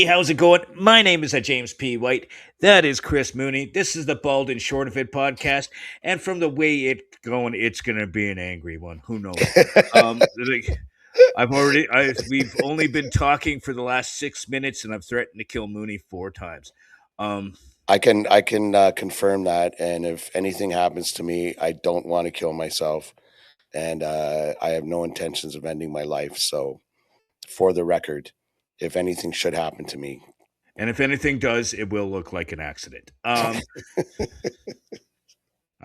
Hey, how's it going? My name is James P. White. That is Chris Mooney. This is the Bald and Short of It podcast, and from the way it's going, it's gonna be an angry one. Who knows? Like, we've only been talking for the last 6 minutes, and I've threatened to kill Mooney 4 times. Um, I can confirm that, and if anything happens to me, I don't want to kill myself, and I have no intentions of ending my life. So, for the record, if anything should happen to me, and if anything does, it will look like an accident. I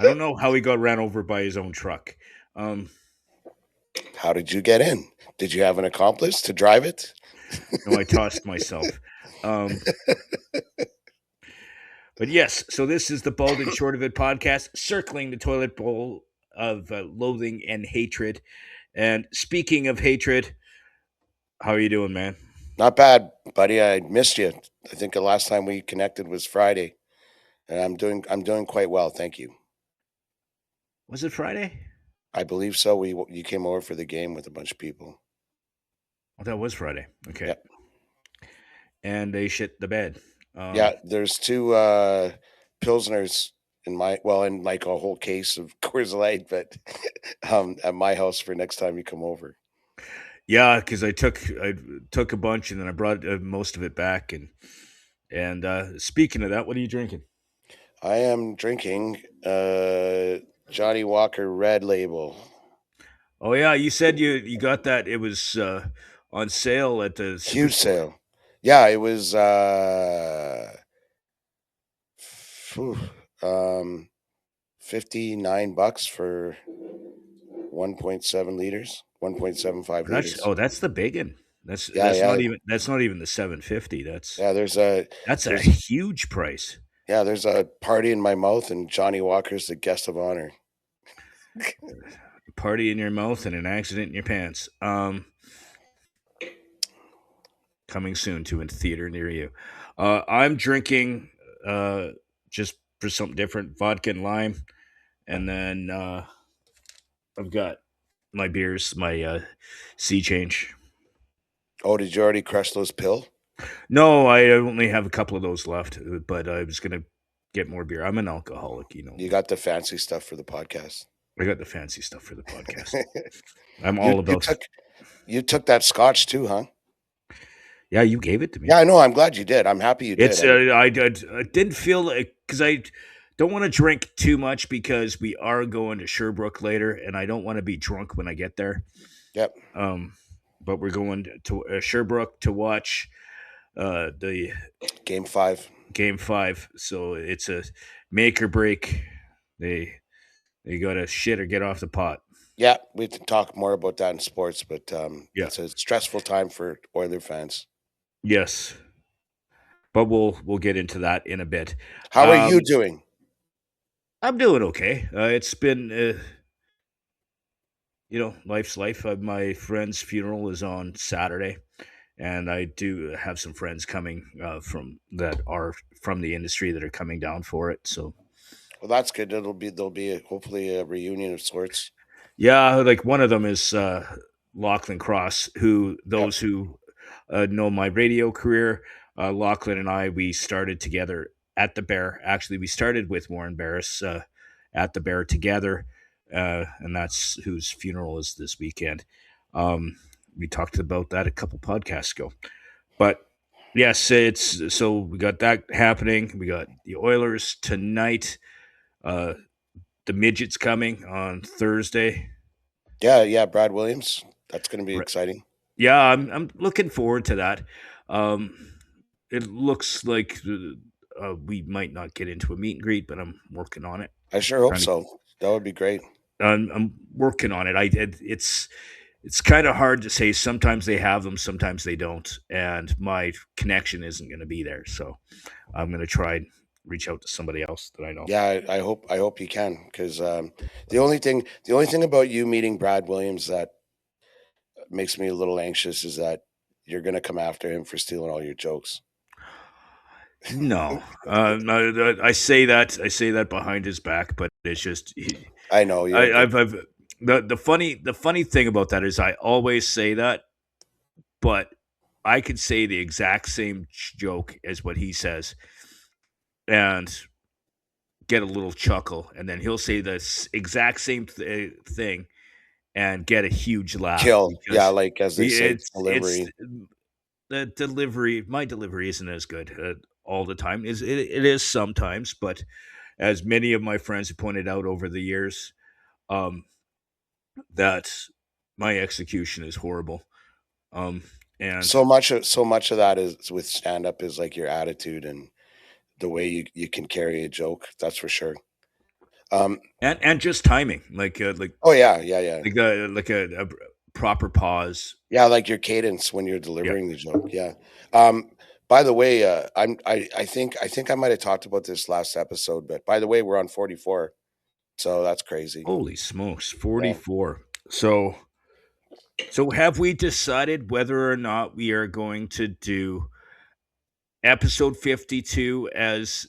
don't know how he got ran over by his own truck. How did you get in? Did you have an accomplice to drive it? No, I tossed myself. But yes, so this is the Bald and Short of It podcast, circling the toilet bowl of loathing and hatred. And speaking of hatred, how are you doing, man? Not bad, buddy. I missed you. I think the last time we connected was Friday, and I'm doing quite well, thank you. Was it Friday? I believe so. You came over for the game with a bunch of people. Oh, that was Friday. Okay. Yep. And they shit the bed. Yeah, there's two pilsners in like a whole case of Coors Light, but at my house for next time you come over. Yeah, because I took a bunch and then I brought most of it back. And speaking of that, what are you drinking? I am drinking Johnny Walker Red Label. Oh yeah, you said you got that. It was on sale at the Huge superstore. sale. Yeah, it was 59 bucks for 1.7 liters, 1.75 liters. That's the big one. That's not even the 750. That's a huge price. Yeah, there's a party in my mouth, and Johnny Walker's the guest of honor. Party in your mouth and an accident in your pants. Coming soon to a theater near you. I'm drinking just for something different, vodka and lime, and then I've got my beers, my Sea Change. Oh, did you already crush those pill? No, I only have a couple of those left, but I was gonna get more beer. I'm an alcoholic, you know. You got the fancy stuff for the podcast. I got the fancy stuff for the podcast. I'm all about. You took that scotch too, huh? Yeah, you gave it to me. Yeah, I know. I'm glad you did. I'm happy you did. I didn't feel like, because I don't want to drink too much because we are going to Sherbrooke later, and I don't want to be drunk when I get there. Yep. But we're going to Sherbrooke to watch the Game 5. Game 5. So it's a make or break. They got to shit or get off the pot. Yeah, we can talk more about that in sports, but it's a stressful time for Oiler fans. Yes, but we'll get into that in a bit. How are you doing? I'm doing okay. It's been, life's life. My friend's funeral is on Saturday, and I do have some friends coming from the industry that are coming down for it. So, well, that's good. There'll be hopefully a reunion of sorts. Yeah, like one of them is Lachlan Cross, who those who know my radio career, Lachlan and I, we started together at the Bear. Actually, we started with Warren Barris at the Bear together, and that's whose funeral is this weekend. We talked about that a couple podcasts ago, but yes, so we got that happening. We got the Oilers tonight. The midgets coming on Thursday. Yeah, Brad Williams. That's going to be exciting. Yeah, I'm looking forward to that. It looks like we might not get into a meet and greet, but I'm working on it. I sure hope so. That would be great. I'm working on it. It's kind of hard to say. Sometimes they have them, sometimes they don't, and my connection isn't going to be there. So I'm going to try and reach out to somebody else that I know. Yeah, I hope you can, because the only thing about you meeting Brad Williams that makes me a little anxious is that you're going to come after him for stealing all your jokes. No, I say that behind his back, but it's just I know. The funny thing about that is I always say that, but I could say the exact same joke as what he says and get a little chuckle, and then he'll say the exact same thing and get a huge laugh Kill. Yeah, because like, as they say, it's delivery. the delivery. My delivery isn't as good all the time. It is sometimes, but as many of my friends have pointed out over the years, um, that my execution is horrible. Um, and So much of that is with stand-up is, like, your attitude and the way you can carry a joke, that's for sure. Um, and just timing, oh, yeah, yeah, yeah. like a proper pause. Yeah, like your cadence when you're Yeah. delivering the joke, yeah. Um, by the way, I think I might have talked about this last episode, but by the way, we're on 44, so that's crazy. Holy smokes, Yeah. 44. So have we decided whether or not we are going to do episode 52 as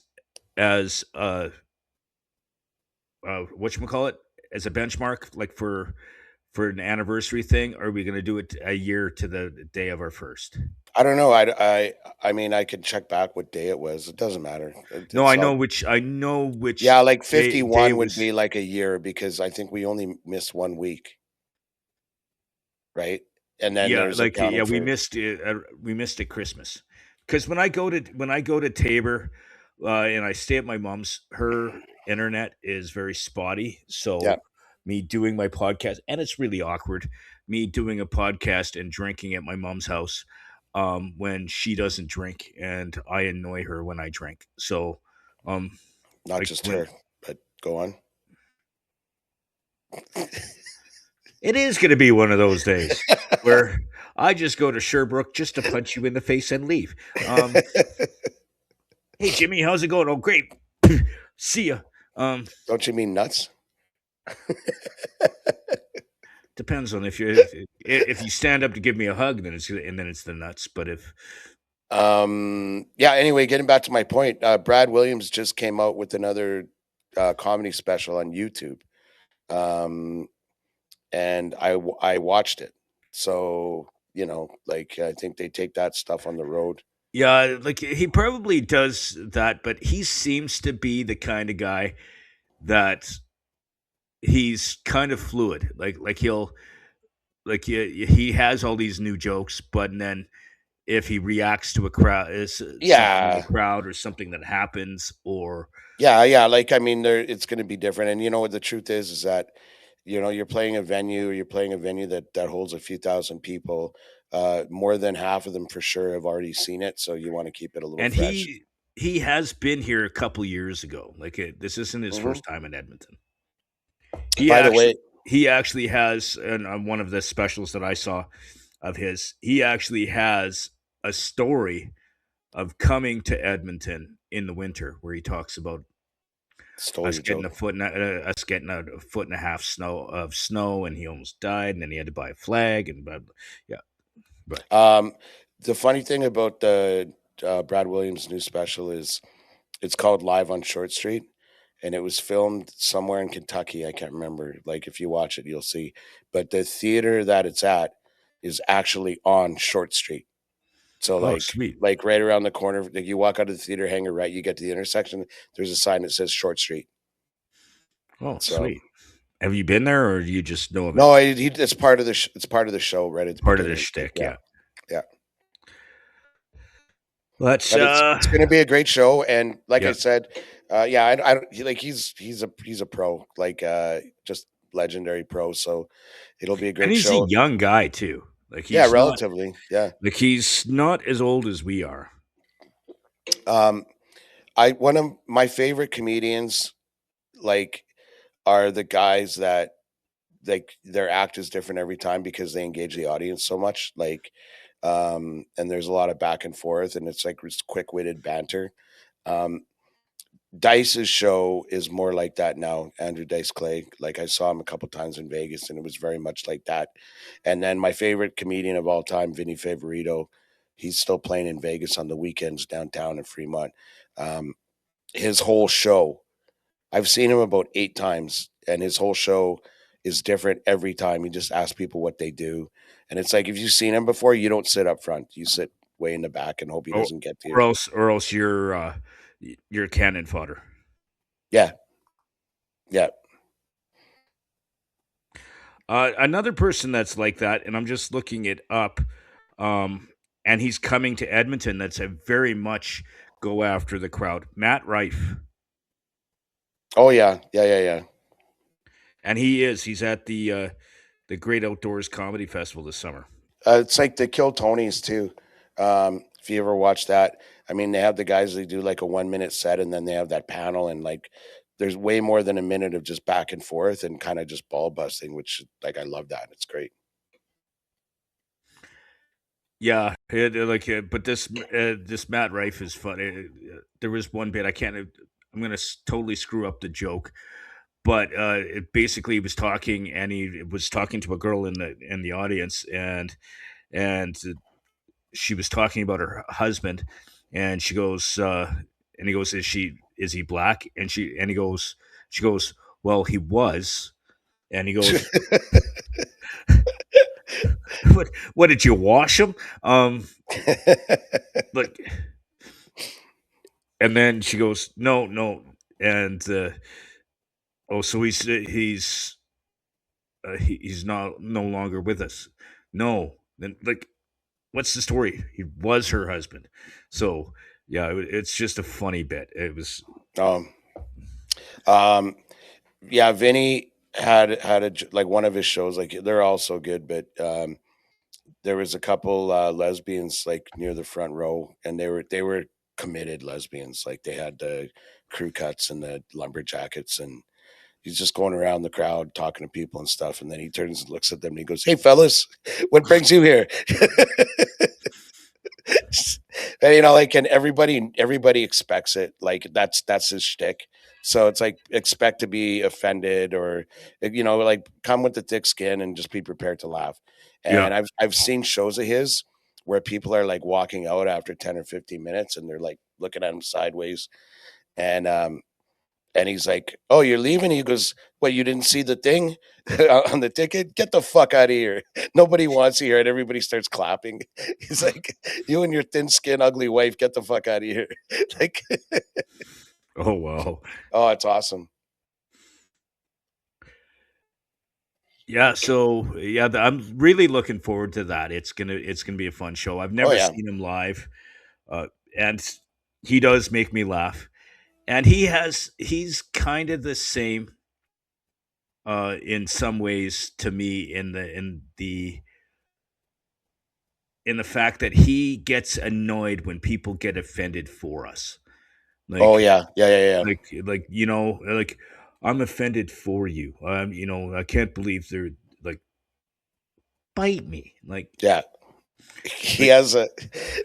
whatchamacallit, as a benchmark, like for an anniversary thing, or are we gonna do it a year to the day of our first? I don't know, I mean, I could check back what day it was, it doesn't matter. No, It's all I know which yeah, like day 51 would was. be like a year because I think we only missed 1 week, right? And then Yeah, there's accounting for we missed it Christmas. Because when I go to Tabor, and I stay at my mom's, her internet is very spotty. yeah, So me doing my podcast, and it's really awkward, me doing a podcast and drinking at my mom's house, when she doesn't drink, and I annoy her when I drink. So, um, not like just when her, but go on. it is going to be one of those days where I just go to Sherbrooke just to punch you in the face and leave. Um, Hey Jimmy, how's it going? Oh, great. See ya. Um, Don't you mean nuts? Depends on if you stand up to give me a hug, then it's the nuts. But if Yeah, anyway, getting back to my point, Brad Williams just came out with another comedy special on YouTube. Um, and I watched it. So, like I think they take that stuff on the road. yeah, like he probably does that, but he seems to be the kind of guy that he's kind of fluid. Like he'll like he has all these new jokes, but then if he reacts to a crowd is something in the Yeah. crowd or something that happens or Yeah, yeah, like, I mean, there it's gonna be different, and what the truth is that, you're playing a venue, you're playing a venue that holds a few thousand people, more than half of them for sure have already seen it, so you wanna keep it a little and fresh. he has been here a couple years ago. This isn't his Mhm. first time in Edmonton. He By the actually way he actually has, and on one of the specials that I saw of his, he actually has a story of coming to Edmonton in the winter where he talks about stole your joke. us getting a foot and a half snow, and he almost died, and then he had to buy a flag and blah, blah. Yeah, but Um, the funny thing about the, Brad Williams' new special is it's called Live on Short Street, and it was filmed somewhere in Kentucky, I can't remember, like, if you watch it, you'll see, but the theater that it's at is actually on Short Street. So, oh, like sweet. like, right around the corner, like, you walk out of the theater, hang a right, you get to the intersection, there's a sign that says Short Street. Oh, So sweet. Have you been there, or do you just know of it? no, it's part of it's part of the show right at the Part of the beginning. shtick, Yeah, yeah. yeah. Let's But it's gonna be a great show, and like I yeah. said, yeah, I don't like he's a pro, like, just legendary pro, so it'll be a And great he's a show. young guy too. Like Yeah, he's not as old as we are. um, I one of my favorite comedians, like, are the guys that, like, their act is different every time because they engage the audience so much, like, and there's a lot of back and forth, and it's, like, this quick-witted banter. Um, Dice's show is more like that now, Andrew Dice Clay. Like, I saw him a couple times in Vegas, and it was very much like that. And then my favorite comedian of all time, Vinny Favorito, he's still playing in Vegas on the weekends downtown in Fremont. Um, his whole show, I've seen him about 8 times, and his whole show is different every time. You just ask people what they do, and it's like if you've seen him before, you don't sit up front. You sit way in the back and hope he or doesn't get to or you. else you're cannon fodder. Yeah, yeah. Another person that's like that, and I'm just looking it up, um, and he's coming to Edmonton. That's a very much go after the crowd. Matt Rife, Oh yeah, yeah, yeah, yeah. and he's at the Great Outdoors Comedy Festival this summer. It's like the Kill Tonys too. If you ever watch that, I mean, they have the guys they do like a 1 minute set, and then they have that panel, and like there's way more than a minute of just back and forth and kind of just ball busting, which like I love that. It's great. Yeah, but this Matt Rife is funny. There was one bit I can't. I'm gonna totally screw up the joke, but it basically he was talking, and he was talking to a girl in the audience, and she was talking about her husband, and and he goes, is he black? She goes, well, he was, and he goes, what did you wash him? Like, and then she goes, no, no, and oh, so he's not no longer with us. No, then like, what's the story? He was her husband. So yeah, it's just a funny bit. It was um, um, yeah, Vinny had like one of his shows. Like they're all so good, but there was a couple lesbians like near the front row, and they were committed lesbians. Like they had the crew cuts and the lumber jackets, and he's just going around the crowd talking to people and stuff. And then he turns and looks at them and he goes, "Hey, fellas, what brings you here?" And like, and everybody expects it. Like that's his shtick. So it's like expect to be offended, or like come with the thick skin and just be prepared to laugh. yeah. And I've seen shows of his where people are like walking out after 10 or 15 minutes, and they're like looking at him sideways. And he's like, "Oh, you're leaving?" He goes, "What? You didn't see the thing on the ticket? Get the fuck out of here! Nobody wants you here." And everybody starts clapping. He's like, "You and your thin skin, ugly wife, get the fuck out of here!" Like, Oh wow. oh, it's awesome. Yeah. So yeah, I'm really looking forward to that. It's gonna be a fun show. I've Oh never yeah. seen him live, and he does make me laugh. And he's kind of the same in some ways to me in the fact that he gets annoyed when people get offended for us. Oh Like yeah. Yeah. Yeah. Yeah. like I'm offended for you. I can't believe they're like bite me. Yeah. He Like has a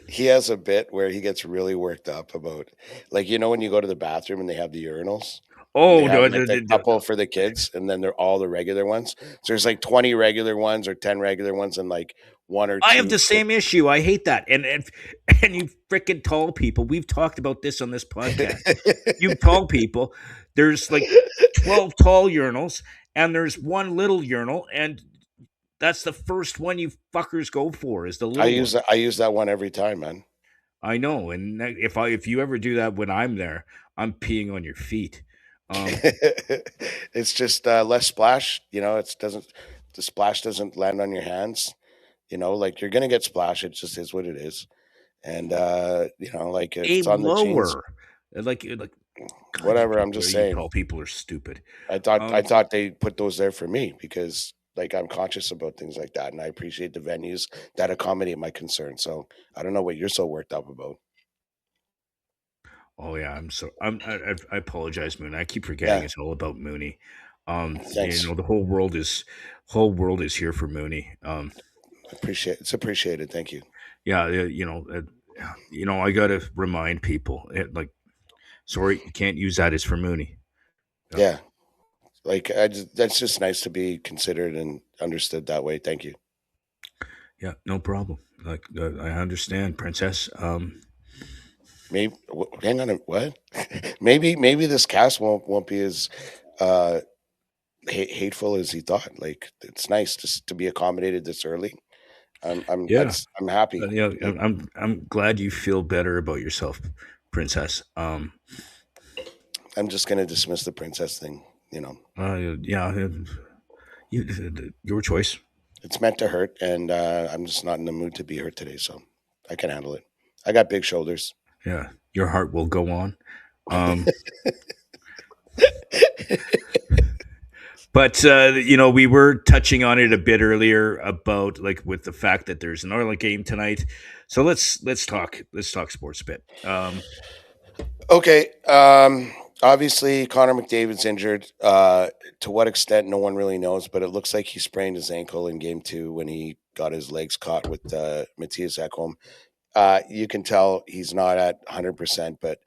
he has a bit where he gets really worked up about, like, when you go to the bathroom and they have the urinals, and they oh have no, like the couple for the kids, and then they're all the regular ones. So there's like 20 regular ones or 10 regular ones, and like one or I have two the kid. same issue. I hate that. And you freaking tall people. We've talked about this on this podcast. You tall people, there's like 12 tall urinals and there's one little urinal, and that's the first one you fuckers go for is the I little use one. that I use that one every time, man. I know, and if you ever do that when I'm there, I'm peeing on your feet. Um, It's just less splash, it doesn't the splash doesn't land on your hands, like you're gonna get splash, it just is what it is. And like if it's aim on the jeans, lower. Like God, whatever, I'm just you saying. tall people are stupid. I Um, thought they put those there for me because like I'm conscious about things like that, and I appreciate the venues that accommodate my concerns. So I don't know what you're so worked up about. Oh yeah, I apologize, Moon. I keep forgetting Yeah, it's all about Mooney. thanks. Whole world is here for Mooney. It's appreciated. Thank you. Yeah, I gotta remind people, sorry, you can't use that as for Mooney. Yeah, Yeah, like that's just nice to be considered and understood that way. Thank you. yeah, no problem. I understand, Princess. Maybe hang on. What? Maybe this cast won't be as uh hateful as he thought. Like, it's nice just to be accommodated this early. Yeah. I'm happy. You know, Like, I'm glad you feel better about yourself, Princess. I'm just gonna dismiss the princess thing. You know, Yeah, your choice. it's meant to hurt, and I'm just not in the mood to be hurt today, so I can handle it. I got big shoulders. Yeah, your heart will go on. Um, but we were touching on it a bit earlier about like with the fact that there's an Oilers game tonight. So let's talk sports a bit. Okay. Obviously, Connor McDavid's injured. To what extent, no one really knows, but it looks like he sprained his ankle in game 2 when he got his legs caught with Matthias Ekholm. You can tell he's not at 100%, but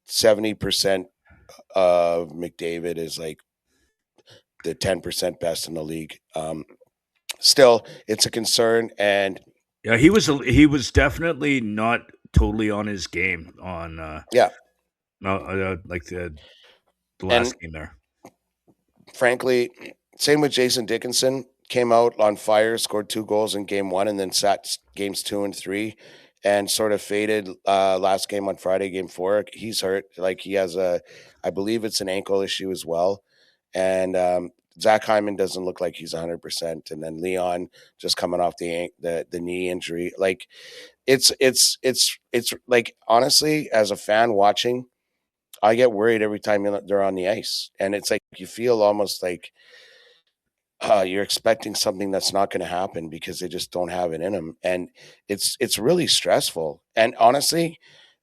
70% of McDavid is like the 10% best in the league. Still, it's a concern. And Yeah, he was definitely not totally on his game on yeah, like the and last game there. frankly, same with Jason Dickinson. Came out on fire, scored 2 goals in game 1, and then sat games 2 and 3, and sort of faded last game on Friday, game 4. He's hurt. Like, he has I believe it's an ankle issue as well. And Zach Hyman doesn't look like he's 100%. And then Leon just coming off the knee injury. Like, it's like, honestly, as a fan watching, I get worried every time they're on the ice, and it's like you feel almost like you're expecting something that's not going to happen because they just don't have it in them, and it's really stressful. And honestly,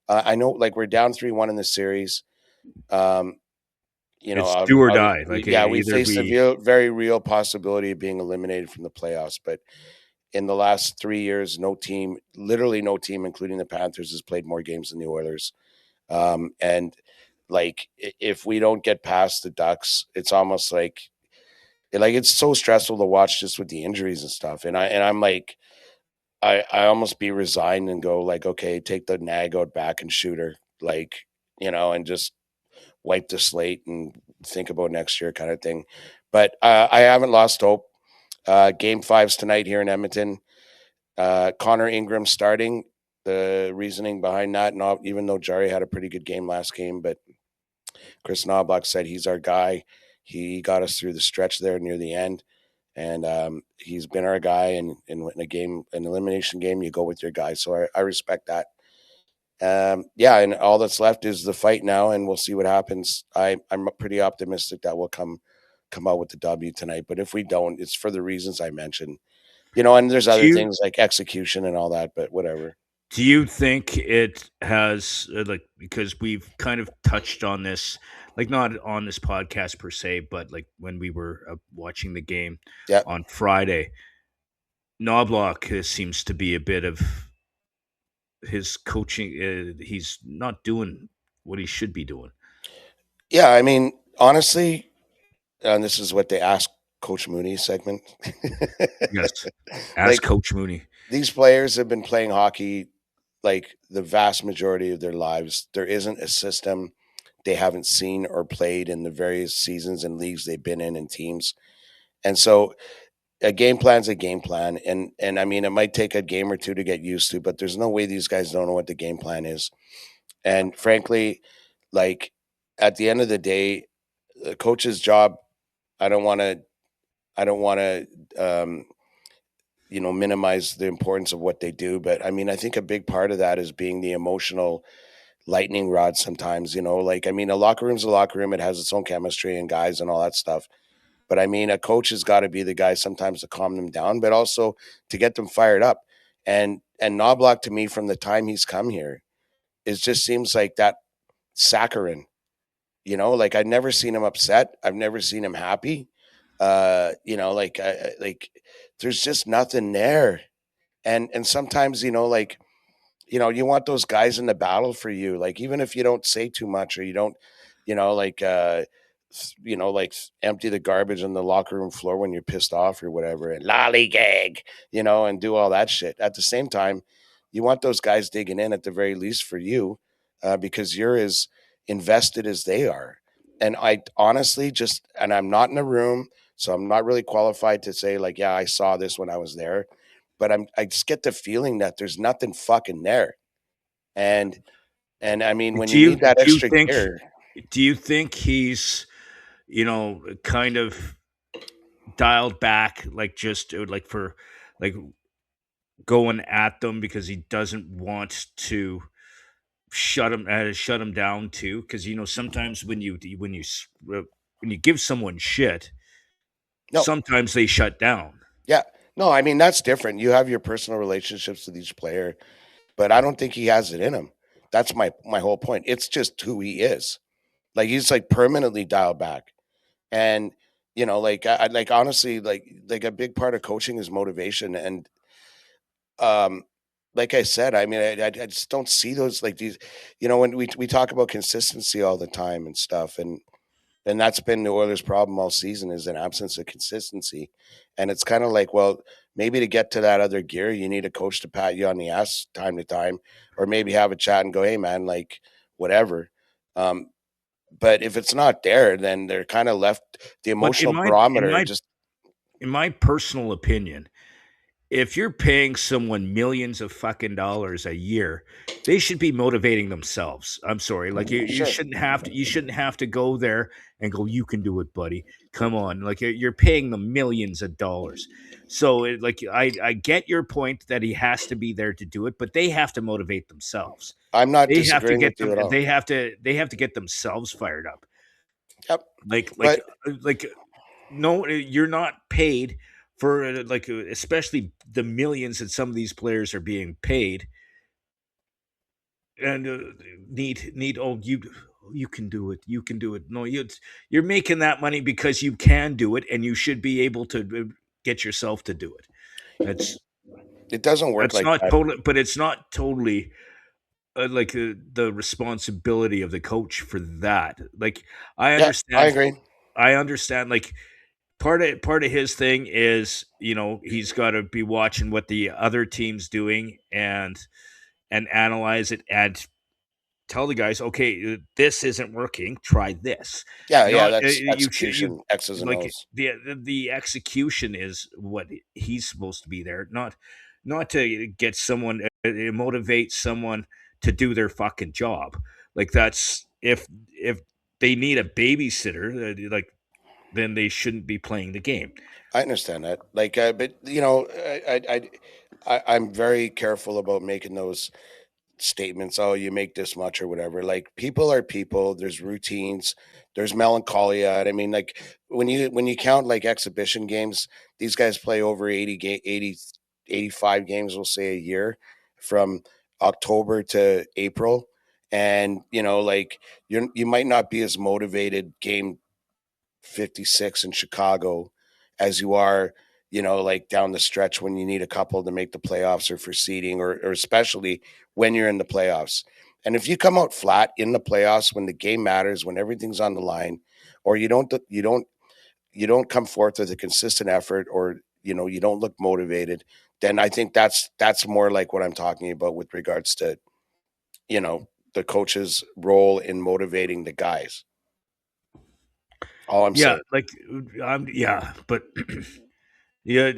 I know, like, we're down 3-1 in the series. Um, It's do or die. Like yeah, we either face the we. very real possibility of being eliminated from the playoffs. But in the last 3 years, literally no team, including the Panthers, has played more games than the Oilers. And like, if we don't get past the Ducks, it's almost like it's so stressful to watch just with the injuries and stuff. I'm like, I almost be resigned and go like, okay, take the nag out back and shoot her, like, and just wipe the slate and think about next year, kind of thing. But I haven't lost hope. Game 5's tonight here in Edmonton. Connor Ingram starting. The reasoning behind that, not even though Jari had a pretty good game last game, but Chris Knobloch said he's our guy. He got us through the stretch there near the end, and he's been our guy. And in a game, an elimination game, you go with your guy. So I respect that. Yeah, and all that's left is the fight now, and we'll see what happens. I'm pretty optimistic that we'll come out with the W tonight. But if we don't, it's for the reasons I mentioned. And there's Do other you things like execution and all that, but whatever. do you think it has like because we've kind of touched on this, like not on this podcast per se, but like when we were watching the game Yeah. on Friday, Knobloch seems to be a bit of his coaching. He's not doing what he should be doing. Yeah, I mean, honestly, and this is what they ask Coach Mooney segment. Yes, ask Like, Coach Mooney. these players have been playing hockey like the vast majority of their lives. There isn't a system they haven't seen or played in the various seasons and leagues they've been in and teams. And so a game plan's a game plan. And I mean, it might take a game or two to get used to, but there's no way these guys don't know what the game plan is. And frankly, like, at the end of the day, the coach's job, I don't want to I don't want to minimize the importance of what they do, but I mean, I think a big part of that is being the emotional lightning rod sometimes. Like, I mean, a locker room's a locker room, it has its own chemistry and guys and all that stuff. But I mean, a coach has got to be the guy sometimes to calm them down, but also to get them fired up. And Knobloch, to me, from the time he's come here, it just seems like that saccharine. Like, I've never seen him upset. I've never seen him happy. Like, there's just nothing there. And sometimes, like, you want those guys in the battle for you. Like, even if you don't say too much, or you don't, like, like, empty the garbage on the locker room floor when you're pissed off or whatever, and lollygag, and do all that shit. At the same time, you want those guys digging in at the very least for you, because you're as invested as they are. And I honestly just, and I'm not in a room, so I'm not really qualified to say like, yeah, I saw this when I was there, but I just get the feeling that there's nothing fucking there. And I mean, when Do you you need that do you extra think gear, do you think he's, kind of dialed back, like, just, like, for, like, going at them because he doesn't want to shut him down too? Because, sometimes when you give someone shit, no, sometimes they shut down. yeah, no, I mean that's different. You have your personal relationships with each player, but I don't think he has it in him. That's my whole point. It's just who he is. Like he's like permanently dialed back. And like I like honestly, like a big part of coaching is motivation. And um, like I said, I mean, I just don't see those like these. When we talk about consistency all the time and stuff, and that's been the Oilers' problem all season is an absence of consistency. And it's kind of like, well, maybe to get to that other gear, you need a coach to pat you on the ass time to time, or maybe have a chat and go, hey man, like whatever. Um, but if it's not there, then they're kind of left the But emotional barometer. Just in my personal opinion, if you're paying someone millions of fucking dollars a year, they should be motivating themselves. I'm sorry. Like, you sure. shouldn't have to go there and go, you can do it, buddy. Come on. Like, you're paying them millions of dollars. So, like, I get your point that he has to be there to do it, but they have to motivate themselves. I'm not They have to disagreeing with get you them at all. they have to get themselves fired up. Yep. Like But like like no, you're not paid for, especially the millions that some of these players are being paid, and need oh, you can do it, you can do it. No, you're making that money because you can do it, and you should be able to get yourself to do it. That's it doesn't work that's like not that. totally, but it's not totally, like, the responsibility of the coach for that. Like, I Yeah, I understand, agree. like, part of his thing is, he's got to be watching what the other team's doing, and analyze it, and tell the guys, okay, this isn't working, try this. Yeah, yeah, Not, that's you should you execution, X's and like, O's. the execution is what he's supposed to be there, not to get someone, motivate someone to do their fucking job. Like, that's if they need a babysitter, like, then they shouldn't be playing the game. I understand that. Like, but I'm very careful about making those statements. Oh, you make this much or whatever. Like, people are people. There's routines. There's melancholia. And I mean, like when you count like exhibition games, these guys play over 85 games. We'll say a year, from October to April. And like you might not be as motivated game 56 in Chicago as you are, like down the stretch when you need a couple to make the playoffs or for seeding, or especially when you're in the playoffs. And if you come out flat in the playoffs when the game matters, when everything's on the line, or you don't come forth with a consistent effort, or you don't look motivated, then I think that's more like what I'm talking about with regards to, you know, the coach's role in motivating the guys. All I'm Yeah, saying. like, yeah, but yeah,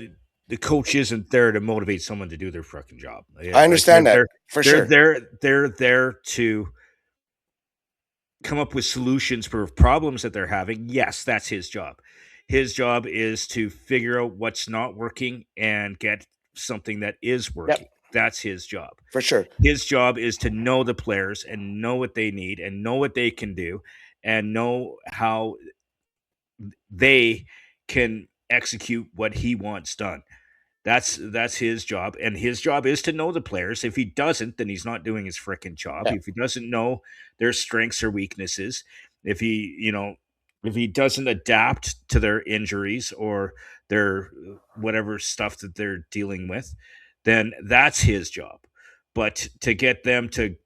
the coach isn't there to motivate someone to do their fucking job. Yeah, I like, they're understand that they're for they're sure. there they're there to come up with solutions for problems that they're having. Yes, that's his job. His job is to figure out what's not working and get something that is Yep, working. That's his job. for sure. His job is to know the players and know what they need and know what they can do and know how they can execute what he wants done. That's his job, and his job is to know the players. If he doesn't, then he's not doing his freaking job. Yeah, If he doesn't know their strengths or weaknesses, if he, if he doesn't adapt to their injuries or their, whatever stuff that they're dealing with, then that's his job. But to get them to,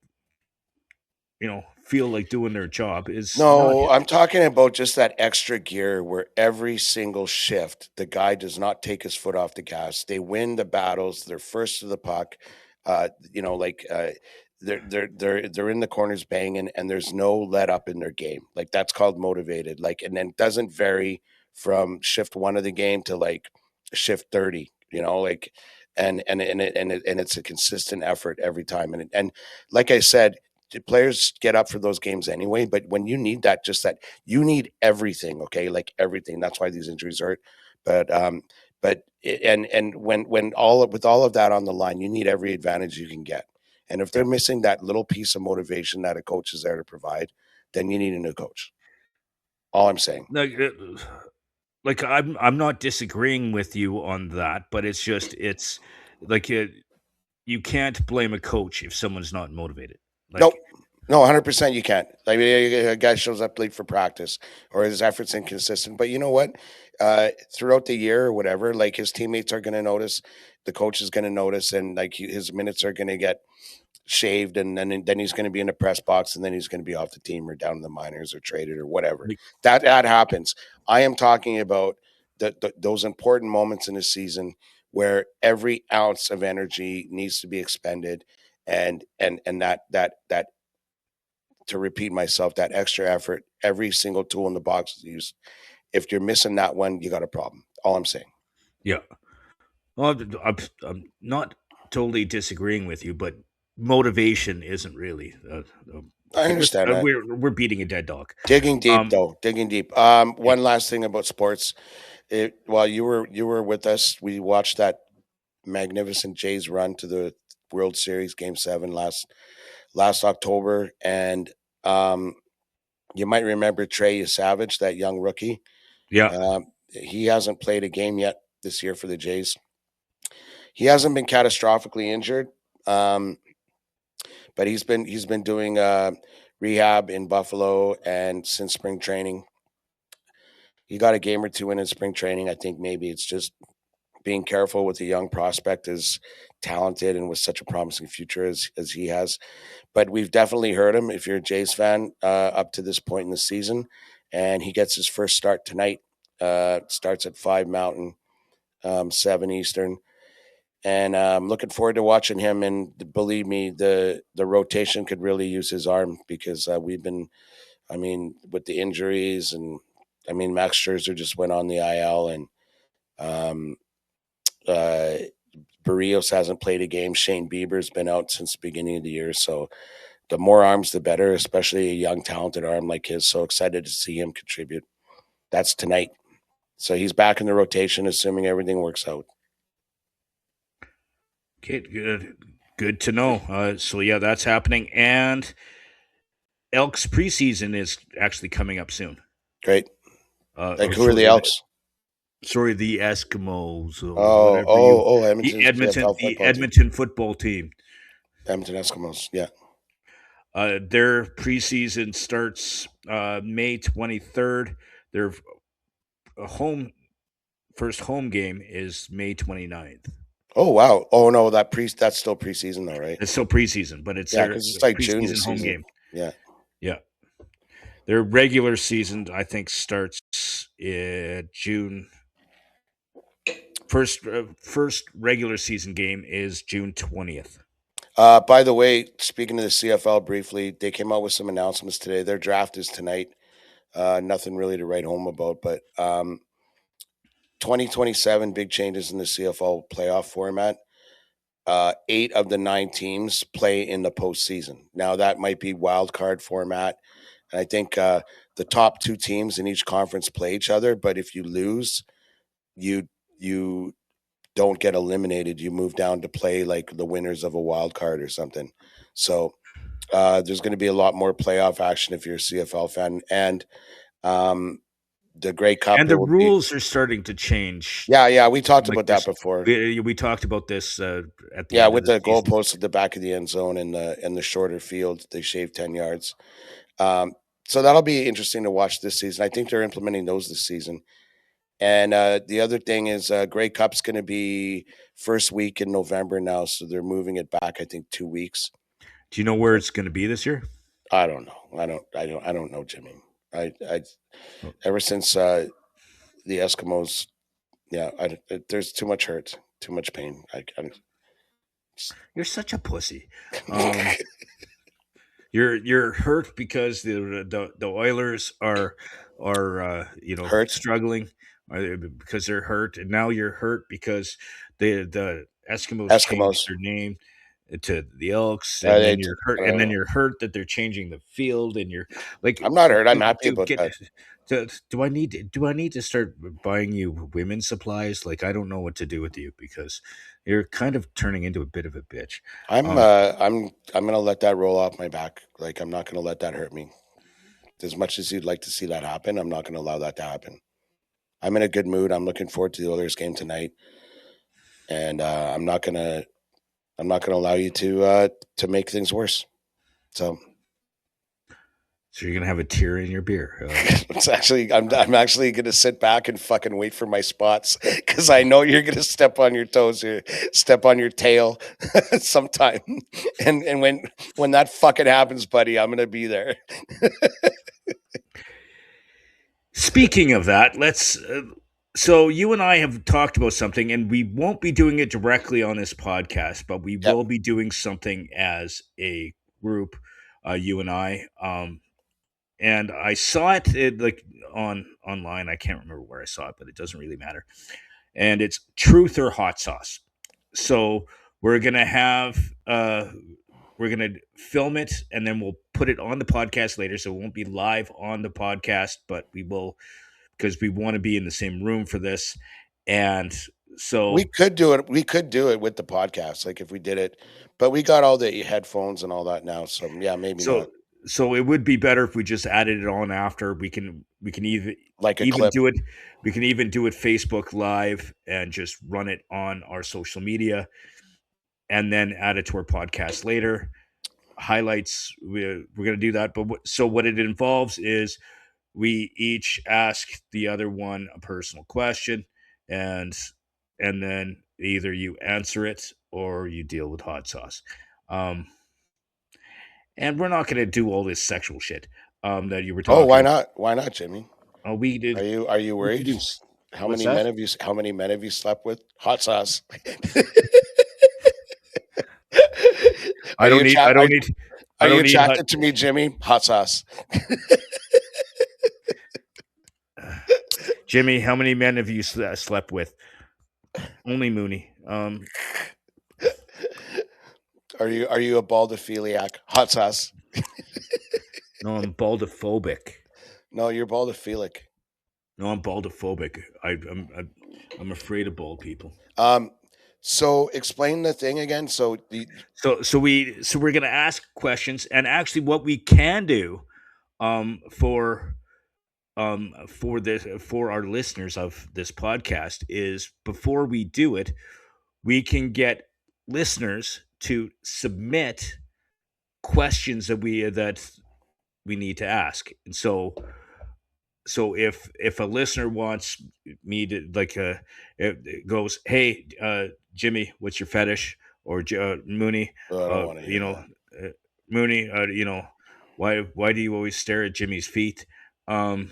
feel like doing their job is not no, his I'm job. talking about just that extra gear where every single shift, the guy does not take his foot off the gas. They win the battles. They're first to the puck. Like, they're in the corners banging, and there's no let up in their game. Like that's called motivated. Like, and then it doesn't vary from shift one of the game to like shift 30. You know, like and it's a consistent effort every time. And like I said, the players get up for those games anyway. But when you need that, just that you need everything. Okay, like everything. That's why these injuries hurt. But and when all of that on the line, you need every advantage you can get. And if they're Yeah. missing that little piece of motivation that a coach is there to provide, then you need a new coach. All I'm saying. Like, I'm not disagreeing with you on that, but it's like, you can't blame a coach if someone's not motivated. Nope. Like, No, 100% you can't. I mean, a guy shows up late for practice or his efforts inconsistent. But you know what? Throughout the year or whatever, like his teammates are going to notice, the coach is going to notice, and like his minutes are going to get shaved, and then he's going to be in the press box, and then he's going to be off the team or down in the minors or traded or whatever. like That happens. I am talking about those important moments in the season where every ounce of energy needs to be expended, and that to repeat myself, that extra effort, every single tool in the box is used. If you're missing that one, you got a problem. All I'm saying. yeah. Well, I'm not totally disagreeing with you, but motivation isn't really. I Okay, understand that. we're beating a dead dog. Digging deep, Um, though. Digging deep. yeah, One last thing about sports. While you were with us, we watched that magnificent Jays run to the World Series Game 7 last October, and um, you might remember Trey Savage, that young rookie. yeah, He hasn't played a game yet this year for the Jays. He hasn't been catastrophically injured, um, but he's been doing rehab in Buffalo and since spring training. He got a game or two in spring training. I think maybe it's just being careful with a young prospect as talented and with such a promising future as he has. But we've definitely heard him. If you're a Jays fan, up to this point in the season, and he gets his first start tonight. Starts at 5 Mountain, 7 Eastern, and I'm looking forward to watching him. And believe me, the rotation could really use his arm because we've been, I mean, with the injuries, and I mean, Max Scherzer just went on the IL, and um, uh, Barrios hasn't played a game. Shane Bieber's been out since the beginning of the year. So the more arms, the better, especially a young, talented arm like his. So excited to see him contribute. That's tonight. So he's back in the rotation, assuming everything works out. okay, good to know. So yeah, that's happening, and Elks preseason is actually coming up soon. Great. Like, Or who are the Elks? sorry, the Eskimos or Oh, whatever oh, you, oh, Edmonton CFL The football team. Edmonton football team. Edmonton Eskimos. Yeah. Their preseason starts May 23rd. Their home first home game is May 29th. Oh, wow. Oh, no, that's still preseason though, right? It's still preseason, but it's Yeah, their because it's like June preseason this home season. game. Yeah. Yeah. Their regular season, I think, starts June. First regular season game is June 20th. By the way, speaking of the CFL briefly, they came out with some announcements today. Their draft is tonight. Nothing really to write home about, but 2027 big changes in the CFL playoff format. 8 of the 9 teams play in the postseason. Now that might be wild card format, and I think the top 2 teams in each conference play each other. But if you lose, you don't get eliminated. You move down to play like the winners of a wild card or something. So there's going to be a lot more playoff action if you're a CFL fan, and um, the Grey Cup. And the It will be. rules are starting to change. Yeah, yeah, we talked Like about that this, before. we talked about this at the Yeah, end of with the the season. goalposts at the back of the end zone and the shorter field, they shave 10 yards. Um, so that'll be interesting to watch this season. I think they're implementing those this season. And the other thing is, Grey Cup's going to be first week in November now, so they're moving it back. I think 2 weeks. Do you know where it's going to be this year? I don't know. I don't know, Jimmy. I Oh, ever since the Eskimos, yeah, there's too much hurt, too much pain. you're such a pussy. Um, You're hurt because the Oilers are Hurt struggling, because they're hurt, and now you're hurt because the Eskimos changed Eskimos. their name to the Elks, Uh, and they, then you're hurt, and then you're hurt that they're changing the field, and you're like, I'm not hurt. I'm happy do about get. that. Do I need to start buying you women's supplies? Like, I don't know what to do with you because you're kind of turning into a bit of a bitch. Um, I'm gonna let that roll off my back. Like I'm not gonna let that hurt me. As much as you'd like to see that happen, I'm not gonna allow that to happen. I'm in a good mood. I'm looking forward to the Oilers game tonight, and I'm not gonna allow you to make things worse. So so you're gonna have a tear in your beer. it's actually I'm actually gonna sit back and fucking wait for my spots because I know you're gonna step on your toes here, step on your tail sometime, and when that fucking happens, buddy, I'm gonna be there. Speaking of that, so you and I have talked about something, and we won't be doing it directly on this podcast, but we Yep. will be doing something as a group, you and I. And I saw it like online. I can't remember where I saw it, but it doesn't really matter. And it's truth or hot sauce. So we're gonna have we're gonna film it, and then we'll put it on the podcast later. So it won't be live on the podcast, but we will, because we want to be in the same room for this. And We so could do it. We could do it with the podcast, like if we did it, but we got all the headphones and all that now. So yeah, maybe so not. so it would be better if we just added it on after. We can Like a even clip. do it. We can even do it Facebook Live and just run it on our social media, and then add it to our podcast later. Highlights, we're going to do that. But so what it involves is we each ask the other one a personal question, and then either you answer it or you deal with hot sauce. Um, and we're not going to do all this sexual shit that you were Oh, why talking. not? Why not, Jimmy? We did. Are you We could worried? do. What's that? How many men have you slept with? Hot sauce. I don't need. I don't need. are I you don't need hot. attracted to me, Jimmy? Hot sauce. Jimmy, how many men have you slept with? Only Mooney. Are you a baldophiliac? Hot sauce. No, I'm baldophobic. No, you're baldophilic. No, I'm baldophobic. I'm afraid of bald people. So explain the thing again. So we're gonna ask questions, and actually, what we can do, for this, for our listeners of this podcast, is before we do it, we can get listeners to submit questions that we need to ask. And so if a listener wants me to, like, it goes, hey, Jimmy, what's your fetish? Or Mooney, Oh, I don't want to you hear know, that. Mooney, why do you always stare at Jimmy's feet? um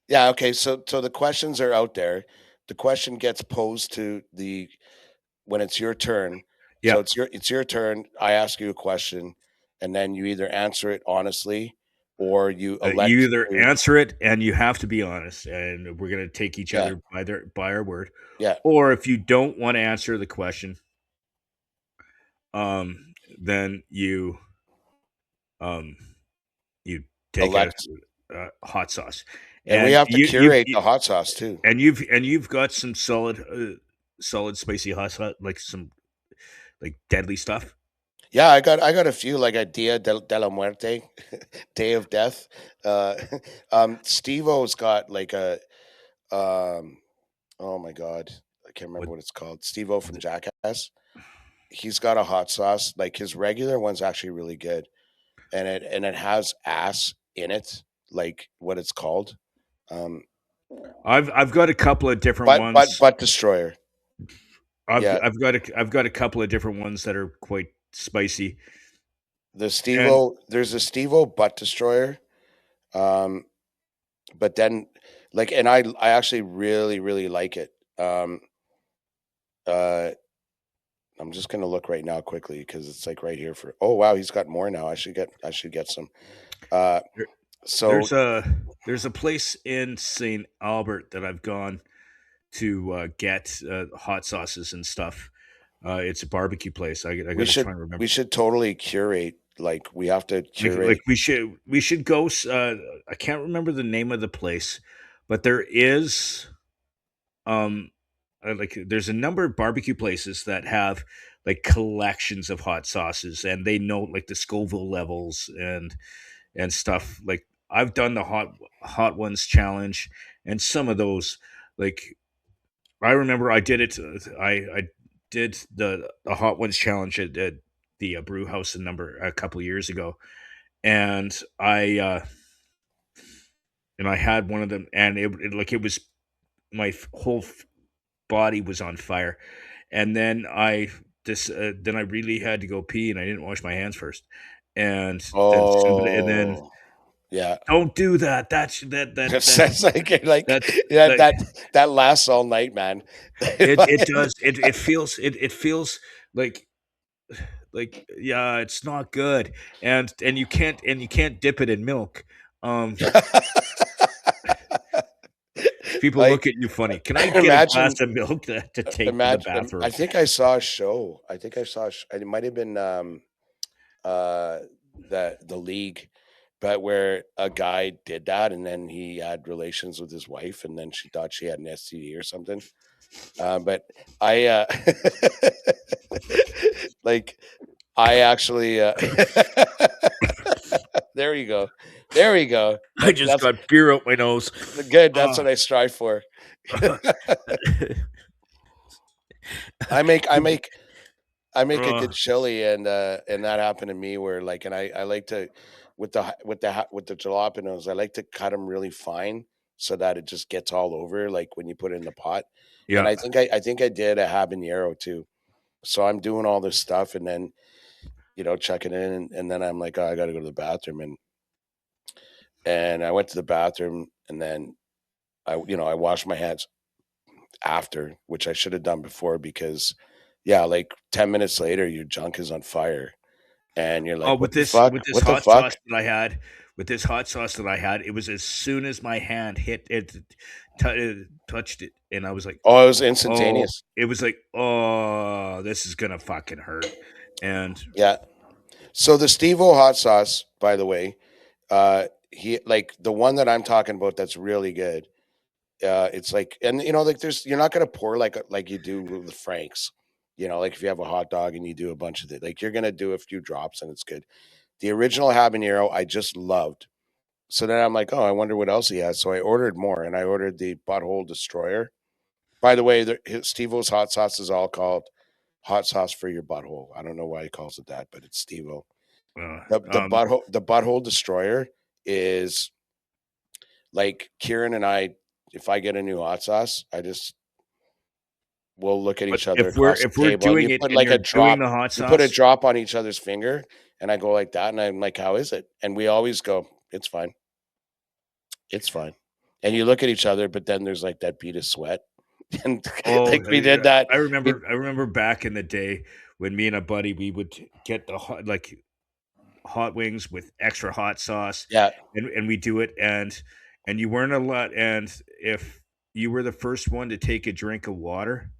Yeah. Okay. So the questions are out there. The question gets posed to the when it's your turn. yeah, So it's your turn. I ask you a question, and then you either answer it honestly, or you you elect either to. answer it, and you have to be honest, and we're going to take each Yeah. other by our word. Yeah. Or if you don't want to answer the question, then um you take a Elect. hot sauce. And we And have to curate the hot sauce too. you've got some solid spicy hot sauce, like some, like, deadly stuff. Yeah, I got a few like a de la Muerte, Day of Death. Uh, Steve-O's got like a um, oh my god, I can't remember What what it's called. Steve-O from Jackass. He's got a hot sauce. Like his regular one's actually really good, and it has ass in it, like what it's called. Um, I've got a couple of different ones. butt destroyer. Yeah, I've got a couple of different ones that are quite spicy. And There's a Steve-O butt destroyer. Um, but then like and I actually really like it. Uh I'm just gonna look right now quickly because it's like right here for. Oh wow, he's got more now. I should get some. Uh, There- so there's a place in St. Albert that I've gone to get hot sauces and stuff. It's a barbecue place. I we got to should try and remember. we should totally curate. Like we have to Like curate. we should go. I can't remember the name of the place, but there is like there's a number of barbecue places that have like collections of hot sauces, and they know like the Scoville levels and stuff. Like I've done the hot ones challenge, and some of those like I remember I did it. I did the hot ones challenge at the brew house in number a couple of years ago, and I had one of them, and it was my whole body was on fire, and then I really had to go pee, and I didn't wash my hands first, and then Oh yeah, don't do that. that's like That's yeah, like that lasts all night, man. it does it feels like yeah, it's not good, and you can't dip it in milk. Um, People Like look at you funny. Can I get a imagine glass of milk to take to the imagine I bathroom? think I saw a show. I think I saw it might have been uh the league, but where a guy did that and then he had relations with his wife and then she thought she had an STD or something. But I like I actually there you go. There you go. I just That's got beer out my nose. good. That's Ah. what I strive for. I make a good Ugh. chili, and that happened to me where like, and I like to with the jalapenos, I like to cut them really fine so that it just gets all over, like when you put it in the pot. And Yeah. I think I did a habanero too. So I'm doing all this stuff, and then checking in, and then I'm like, oh, I got to go to the bathroom, and I went to the bathroom, and then I washed my hands after, which I should have done before because, yeah, like 10 minutes later, your junk is on fire and you're Oh, like, what the fuck? with this What the hot fuck? sauce that I had, it was as soon as my hand hit it, touched it, and I was like, Oh, it was "Oh," instantaneous. it was like, "Oh, this is gonna fucking hurt," and Yeah. So the Steve-O hot sauce, by the way, he like the one that I'm talking about that's really good. It's like, and like you're not gonna pour like you do with the Franks. Like if you have a hot dog and you do a bunch of it, like you're gonna do a few drops and it's good. The original habanero I just loved. So then I'm like, oh, I wonder what else he has. So I ordered more, and I ordered the Butthole Destroyer. By the way, Steve-O's hot sauce is all called hot sauce for your butthole. I don't know why he calls it that, but it's Steve-O. uh, um, The Butthole Destroyer is like Kieran and I. If I get a new hot sauce, we'll look at but each other across the if we're table, and doing you it put and like a you're doing drop. the hot You put a sauce, drop on each other's finger, and I go like that, and I'm like, "How is it?" And we always go, "It's fine. It's fine." And you look at each other, but then there's like that bead of sweat. And oh, like we did that. We I remember back in the day when me and a buddy we would get the hot wings with extra hot sauce, yeah. and we do it, and you weren't allowed, and if you were the first one to take a drink of water,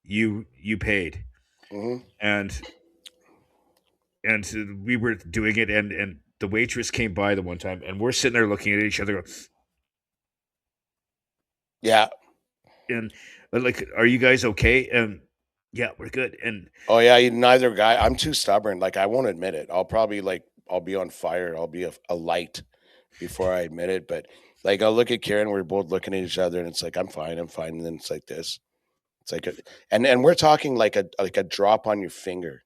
you paid, Mhm. and we were doing it, and the waitress came by the one time, and we're sitting there looking at each other, Yeah. and like, are you guys okay? And yeah, we're good, and Oh yeah, neither guy. I'm too stubborn. Like I won't admit it. I'll be on fire. I'll be a light before I admit it. But like I'll look at Karen. We're both looking at each other, and it's like I'm fine. I'm fine. And then it's like this. It's like and we're talking like a drop on your finger,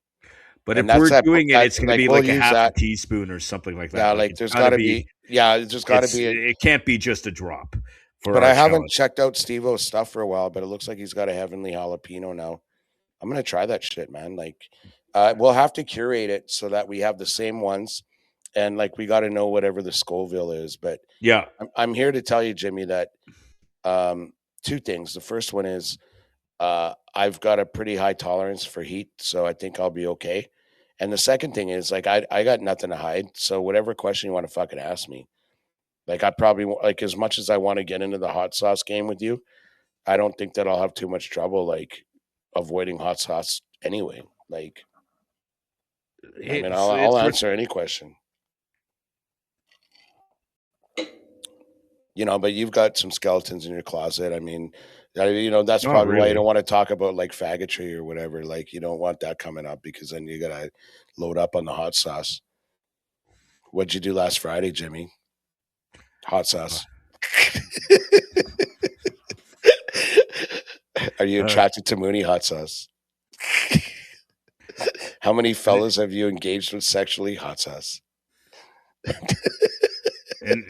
but and if that's we're that. doing it, That it's going to like be we'll like a use half a that. teaspoon or something like Yeah, that. Like like it's got to be there's got to be a. it can't be just a drop for But our I haven't challenge. checked out Steve-O's stuff for a while. But it looks like he's got a heavenly jalapeno now. I'm gonna try that shit, man. Like, we'll have to curate it so that we have the same ones, and like we got to know whatever the Scoville is. But Yeah, I'm here to tell you, Jimmy, that um, two things. The first one is I've got a pretty high tolerance for heat, so I think I'll be okay. And the second thing is like I got nothing to hide, so whatever question you want to fucking ask me, like I probably like as much as I want to get into the hot sauce game with you, I don't think that I'll have too much trouble like avoiding hot sauce anyway. Like I mean, I'll It's answer any question. But you've got some skeletons in your closet. I mean, that's not probably why you really. don't want to talk about like faggotry or whatever. Like, you don't want that coming up because then you gotta load up on the hot sauce. What'd you do last Friday, Jimmy? Hot Uh, sauce. Are you uh, attracted to Mooney hot sauce? How many and fellas have you engaged with sexually? Hot sauce. and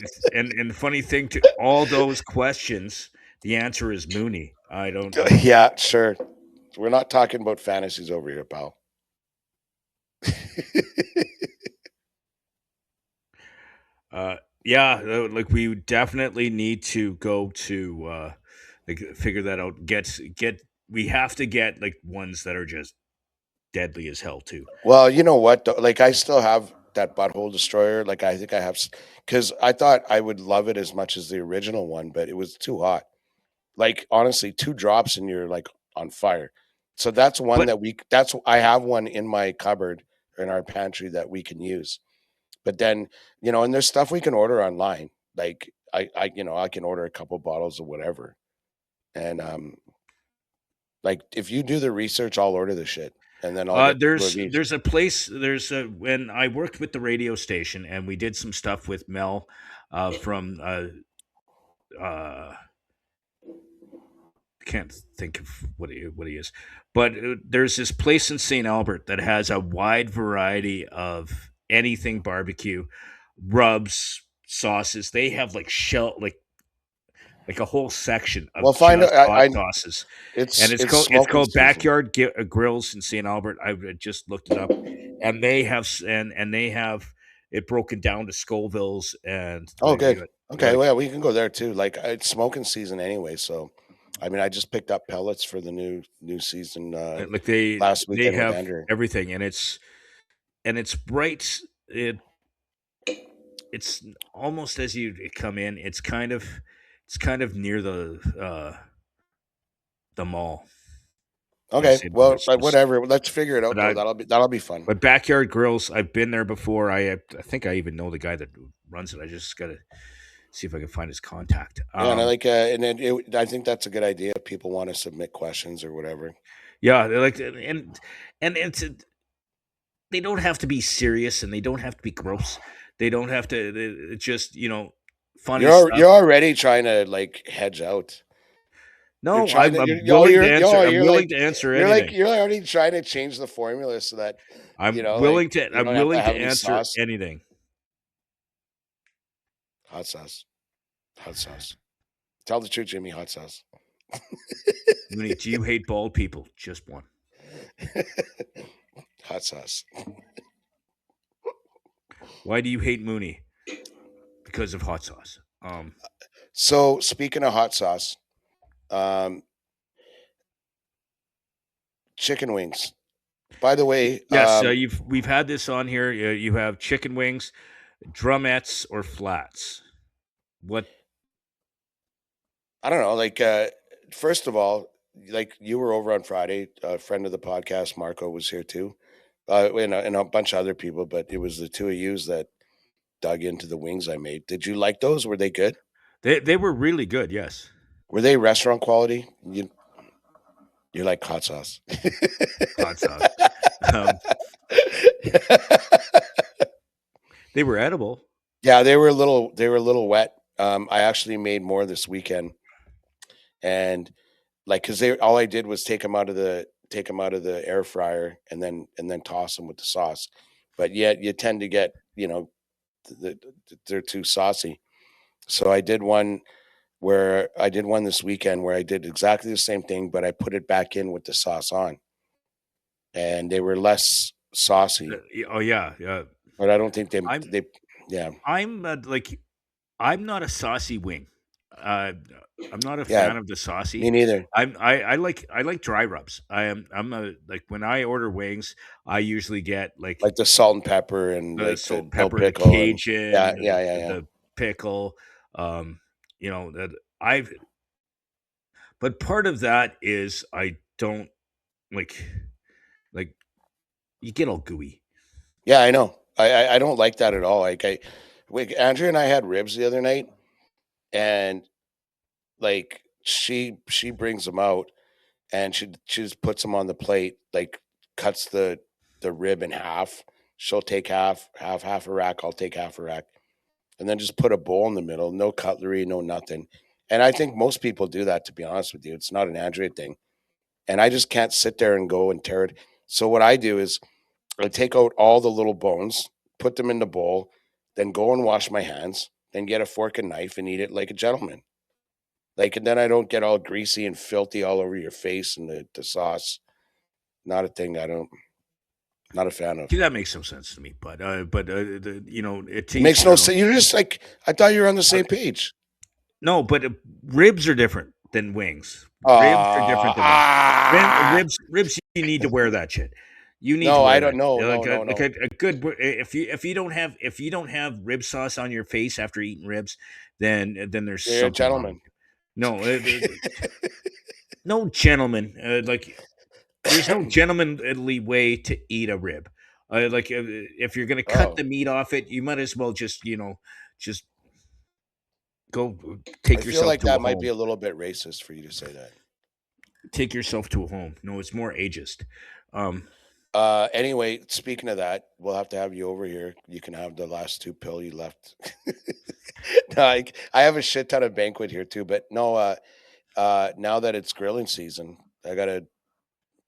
the funny thing to all those questions, the answer is Mooney. I don't. Yeah, sure. We're not talking about fantasies over here, pal. Yeah, like we definitely need to go to like figure that out. Get we have to get like ones that are just deadly as hell too. Well, you know what? Though? Like, I still have that butthole destroyer. Like, I think I have, because I thought I would love it as much as the original one, but it was too hot. Like, honestly, two drops and you're like on fire. So that's one But that I have one in my cupboard or in our pantry that we can use. But then, and there's stuff we can order online. Like, I can order a couple bottles of whatever. And, like, if you do the research, I'll order the shit and then I'll get reviews. there's a place there's a when I worked with the radio station and we did some stuff with Mel from uh can't think of what he is, but there's this place in St. Albert that has a wide variety of anything barbecue, rubs, sauces. They have like like a whole section Well, of find just I, hot I sauces, and it's it's it's called smoking season. Backyard Grills in St. Albert. I just looked it up, and they have and they have it broken down to Scovilles, and Oh, good. Okay, like well, yeah, we can go there too. Like, it's smoking season anyway, so I mean, I just picked up pellets for the new season like last they weekend with have Andrew. everything, and it's bright. It's almost as you come in. It's kind of near the mall in Okay, St. well, Albert. whatever. Let's figure it out But though. I That'll be fun. but Backyard Grills, I've been there before. I think I even know the guy that runs it. I just gotta see if I can find his contact. Yeah, and I think that's a good idea if people want to submit questions or whatever. Yeah, they're like and they don't have to be serious and they don't have to be gross. They don't have to. It's just funny stuff. You're already trying to like hedge out. You're No, trying to I'm willing to answer. I'm you're willing like to answer anything. you're already trying to change the formula so that like you I'm don't have to willing to have any answer sauce. anything. Hot sauce. Hot sauce. Tell the truth, Jimmy. Hot sauce. Mooney, do you hate bald people? Just one. Hot sauce. Why do you hate Mooney? Because of hot sauce. So speaking of hot sauce, um, chicken wings. By the way, Yes, we've had this on here. You have chicken wings, drumettes, or flats. What? I don't know. Like, first of all, like you were over on Friday. A friend of the podcast, Marco, was here too, and a bunch of other people. But it was the two of yous that dug into the wings I made. Did you like those? Were they good? They were really good. Yes, Were they restaurant quality? You like hot sauce? hot sauce. Um, they were edible. Yeah, they were a little wet. I actually made more this weekend, and like because they all I did was take them out of the air fryer and then toss them with the sauce. But yet you tend to get they're too saucy. So I did one this weekend where I did exactly the same thing, but I put it back in with the sauce on, and they were less saucy. Oh yeah, yeah. But I don't think they I'm they yeah. I'm like I'm not a saucy wing. Uh, I'm not a Yeah, fan of the me saucy. neither. I like dry rubs. I'm a like when I order wings, I usually get like Like the salt and pepper and the like salt the and dill pepper, the pickle and yeah, Cajun, yeah, yeah, yeah. the pickle. Um, that I've. But part of that is I don't like like you get all gooey. Yeah, I know. I don't like that at all. Andrea and I had ribs the other night, and like she brings them out, and she just puts them on the plate, like cuts the rib in half. She'll take half a rack. I'll take half a rack, and then just put a bowl in the middle. No cutlery, no nothing. And I think most people do that. To be honest with you, it's not an Andrea thing. And I just can't sit there and go and tear it. So what I do is I take out all the little bones, put them in the bowl, then go and wash my hands, then get a fork and knife and eat it like a gentleman. Like, and then I don't get all greasy and filthy all over your face and the sauce. Not a thing I don't, not a fan of. See, that makes some sense to me, but it It teach makes their no own. sense. You're just like, I thought you were on the Uh, same page. no, but ribs are different than wings. Ribs are different than wings. Ah, Ribs, you need to wear that shit. You need to no, I wear don't that. know. Like No, no, no. a good if you don't have rib sauce on your face after eating ribs, then there's You're a something wrong with gentleman. you. No, no gentleman. There's no gentlemanly way to eat a rib. If you're gonna cut Oh, the meat off it, you might as well just go I take feel yourself like to a that might be home. a little bit racist for you to say that. Take yourself to a home. No, it's more ageist. Um, Anyway, speaking of that, we'll have to have you over here. You can have the last two pill you left. No, I have a shit ton of banquet here too, but no, now that it's grilling season, I gotta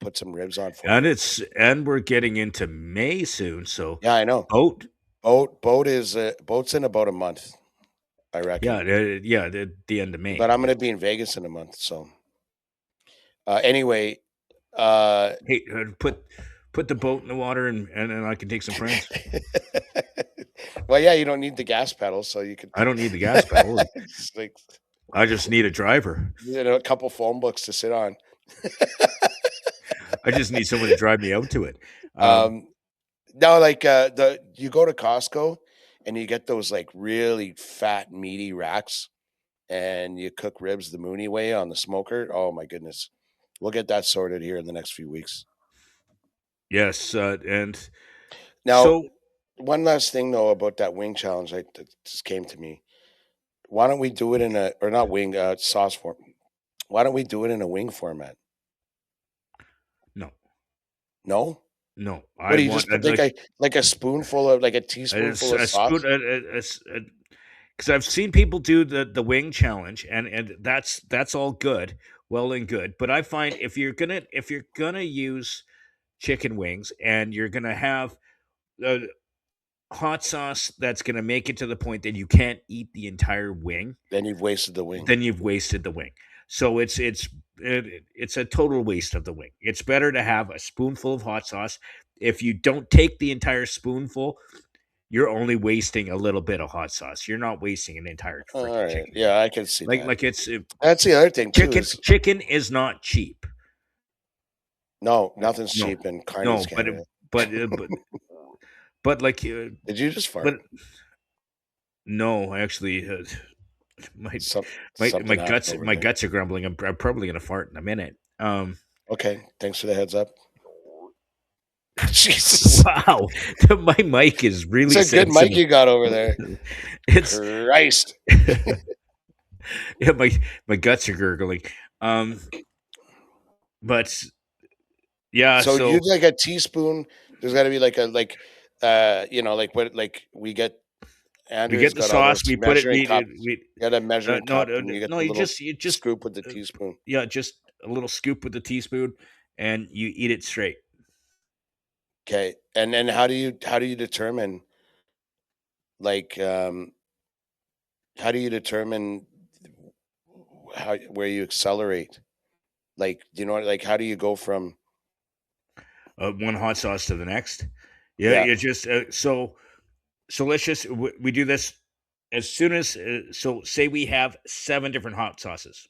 put some ribs on for you. and we're getting into May soon, so Yeah, I know. boat. Boat's in about a month, I Yeah, reckon. the end of But May. I'm gonna be in Vegas in a month, so anyway, uh, Hey, put the boat in the water and I can take some friends. well, yeah, you don't need the gas pedal, so you could I don't need the gas pedal. it's like I just need a driver. a couple phone books to sit on. I just need someone to drive me out to it. Um, no, like the you go to Costco and you get those like really fat, meaty racks, and you cook ribs the Mooney way on the smoker. Oh my goodness, we'll get that sorted here in the next few weeks. Yes, and Now, so one last thing though about that wing challenge that just came to me. Why don't we do it in a or not wing sauce form? Why don't we do it in a wing format? no, No. no, What I do you want just put like a spoonful of like a teaspoonful of a spoon, sauce? because I've seen people do the wing challenge, and that's all good, well and good. But I find if you're gonna use chicken wings and you're gonna have uh, hot sauce that's gonna make it to the point that you can't eat the entire wing, Then you've wasted the wing. then you've wasted the wing. So it's a total waste of the wing. It's better to have a spoonful of hot sauce. If you don't take the entire spoonful, you're only wasting a little bit of hot sauce. You're not wasting an entire All freaking right. chicken wing. Yeah, I can see Like that. like it's That's the other thing too chicken. is Chicken is not cheap. no, nothing's No, cheap in Carney's no, Canada. but but like Did you just but fart? no, actually, my my Something happened guts over my there. guts are grumbling. I'm probably gonna fart in a minute. Okay, thanks for the heads up. Jesus, Wow, my mic is it's really a good mic sensitive. you got over there. It's Christ. yeah, my guts are gurgling. Um, but yeah, So you so like a teaspoon. There's got to be like a like what like we get. we Andrea's get the got all sauce. those We put it. measuring cups. We You got a measuring no cup, no and you get no. the You little just scoop with the uh, teaspoon. yeah, just a little scoop with the teaspoon, and you eat it straight. Okay, and then how do you determine like how do you determine how where you accelerate? Like, like how do you go from One hot sauce to the next. Yeah, yeah, you just so let's just we do this as soon as so say we have 7 different hot sauces,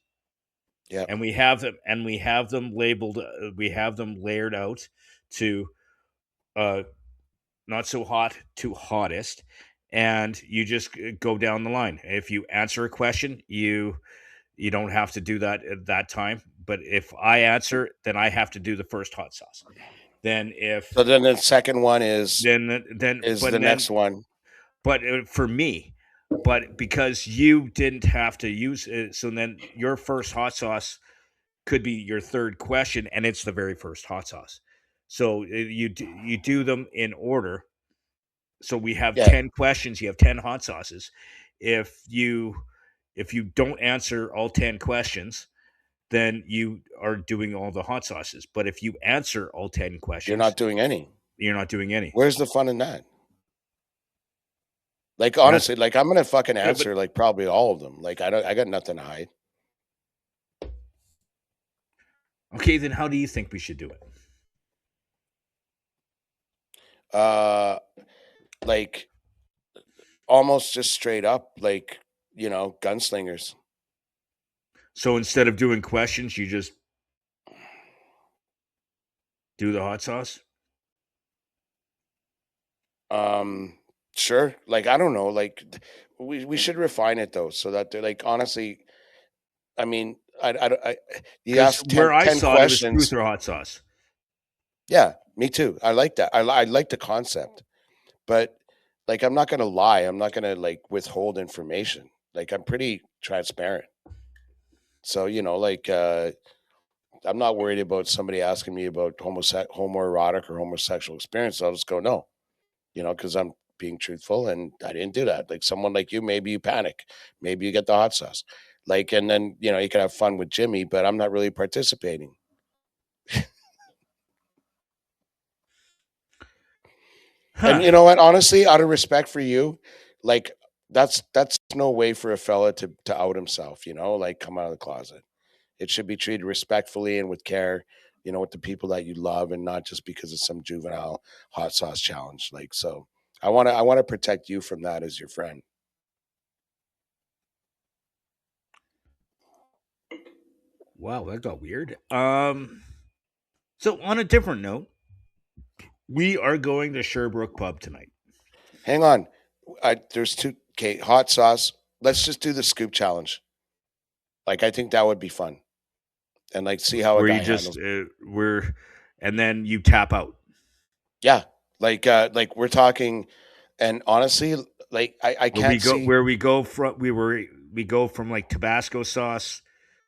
Yeah. and we have them labeled, we have them layered out to uh not so hot to hottest, and you just go down the line. If you answer a question, you don't have to do that at that time, but if I answer, then I have to do the first hot sauce. Then if So then the second one is then is but the then next one. but for me, but because you didn't have to use it, so then your first hot sauce could be your third question, and it's the very first hot sauce. So you do them in order. So we have Yeah. 10 questions, you have 10 hot sauces. If you if you don't answer all 10 questions, then you are doing all the hot sauces. But if you answer all 10 You're questions, not doing any. you're not doing any. Where's the fun in that? Like, That's honestly, like, I'm gonna fucking but answer, like, probably all of them. Like, I got nothing to hide. okay, then how do you think we should do it? Uh, like, almost just straight up, like, gunslingers. So instead of doing questions, you just do the hot sauce? Um, sure. Like, I don't know, like, we should refine it, though, so that they're, like, honestly, I mean, I you Because ask where I 10 saw it, it was truth questions. or hot sauce. Yeah, me too. I like that. I like the concept, but, like, I'm not gonna lie. I'm not gonna, like, withhold information. Like, I'm pretty transparent. So, like, I'm not worried about somebody asking me about homoerotic or homosexual experience. I'll just go, no, because I'm being truthful and I didn't do that. Like someone like you, maybe you panic, maybe you get the hot sauce. Like, and then, you can have fun with Jimmy, but I'm not really participating. And Huh. you know what? Honestly, out of respect for you, like that's no way for a fella to out himself, like come out of the closet. It should be treated respectfully and with care, with the people that you love and not just because of some juvenile hot sauce challenge. Like, so I want to protect you from that as your friend. Wow, that got weird. So on a different note, we are going to Sherbrooke Pub tonight. Hang on. There's two. Okay, hot sauce. Let's just do the scoop challenge. Like, I think that would be fun, and like see how a Where you guy just handles. and then you tap out. Yeah, like we're talking, and honestly, like I can't see. Where we go from like Tabasco sauce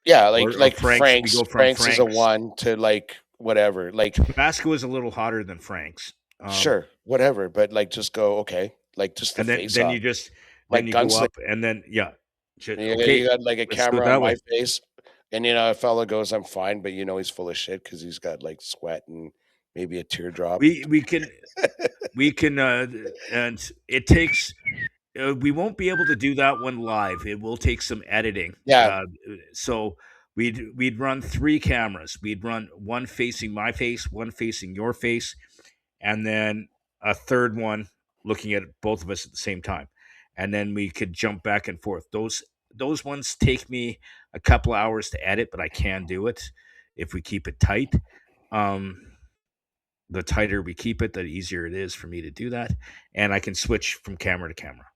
Yeah, like or like Frank's. We Frank's. go from Frank's is a Frank's. one to like whatever. Like, Tabasco is a little hotter than Frank's. sure, whatever. But like, just go okay. Like just the And face then off. you just then Like you go gunslinger. up and then yeah. You Okay, got like a let's do it camera on that my way. face, and a fella goes, "I'm fine," but he's full of shit because he's got like sweat and maybe a teardrop. We can and it takes we won't be able to do that one live. It will take some editing. Yeah, So we'd run 3 cameras. We'd run one facing my face, one facing your face, and then a third one looking at both of us at the same time. And then we could jump back and forth. Those ones take me a couple hours to edit, but I can do it if we keep it tight. Um, the tighter we keep it, the easier it is for me to do that, and I can switch from camera to camera.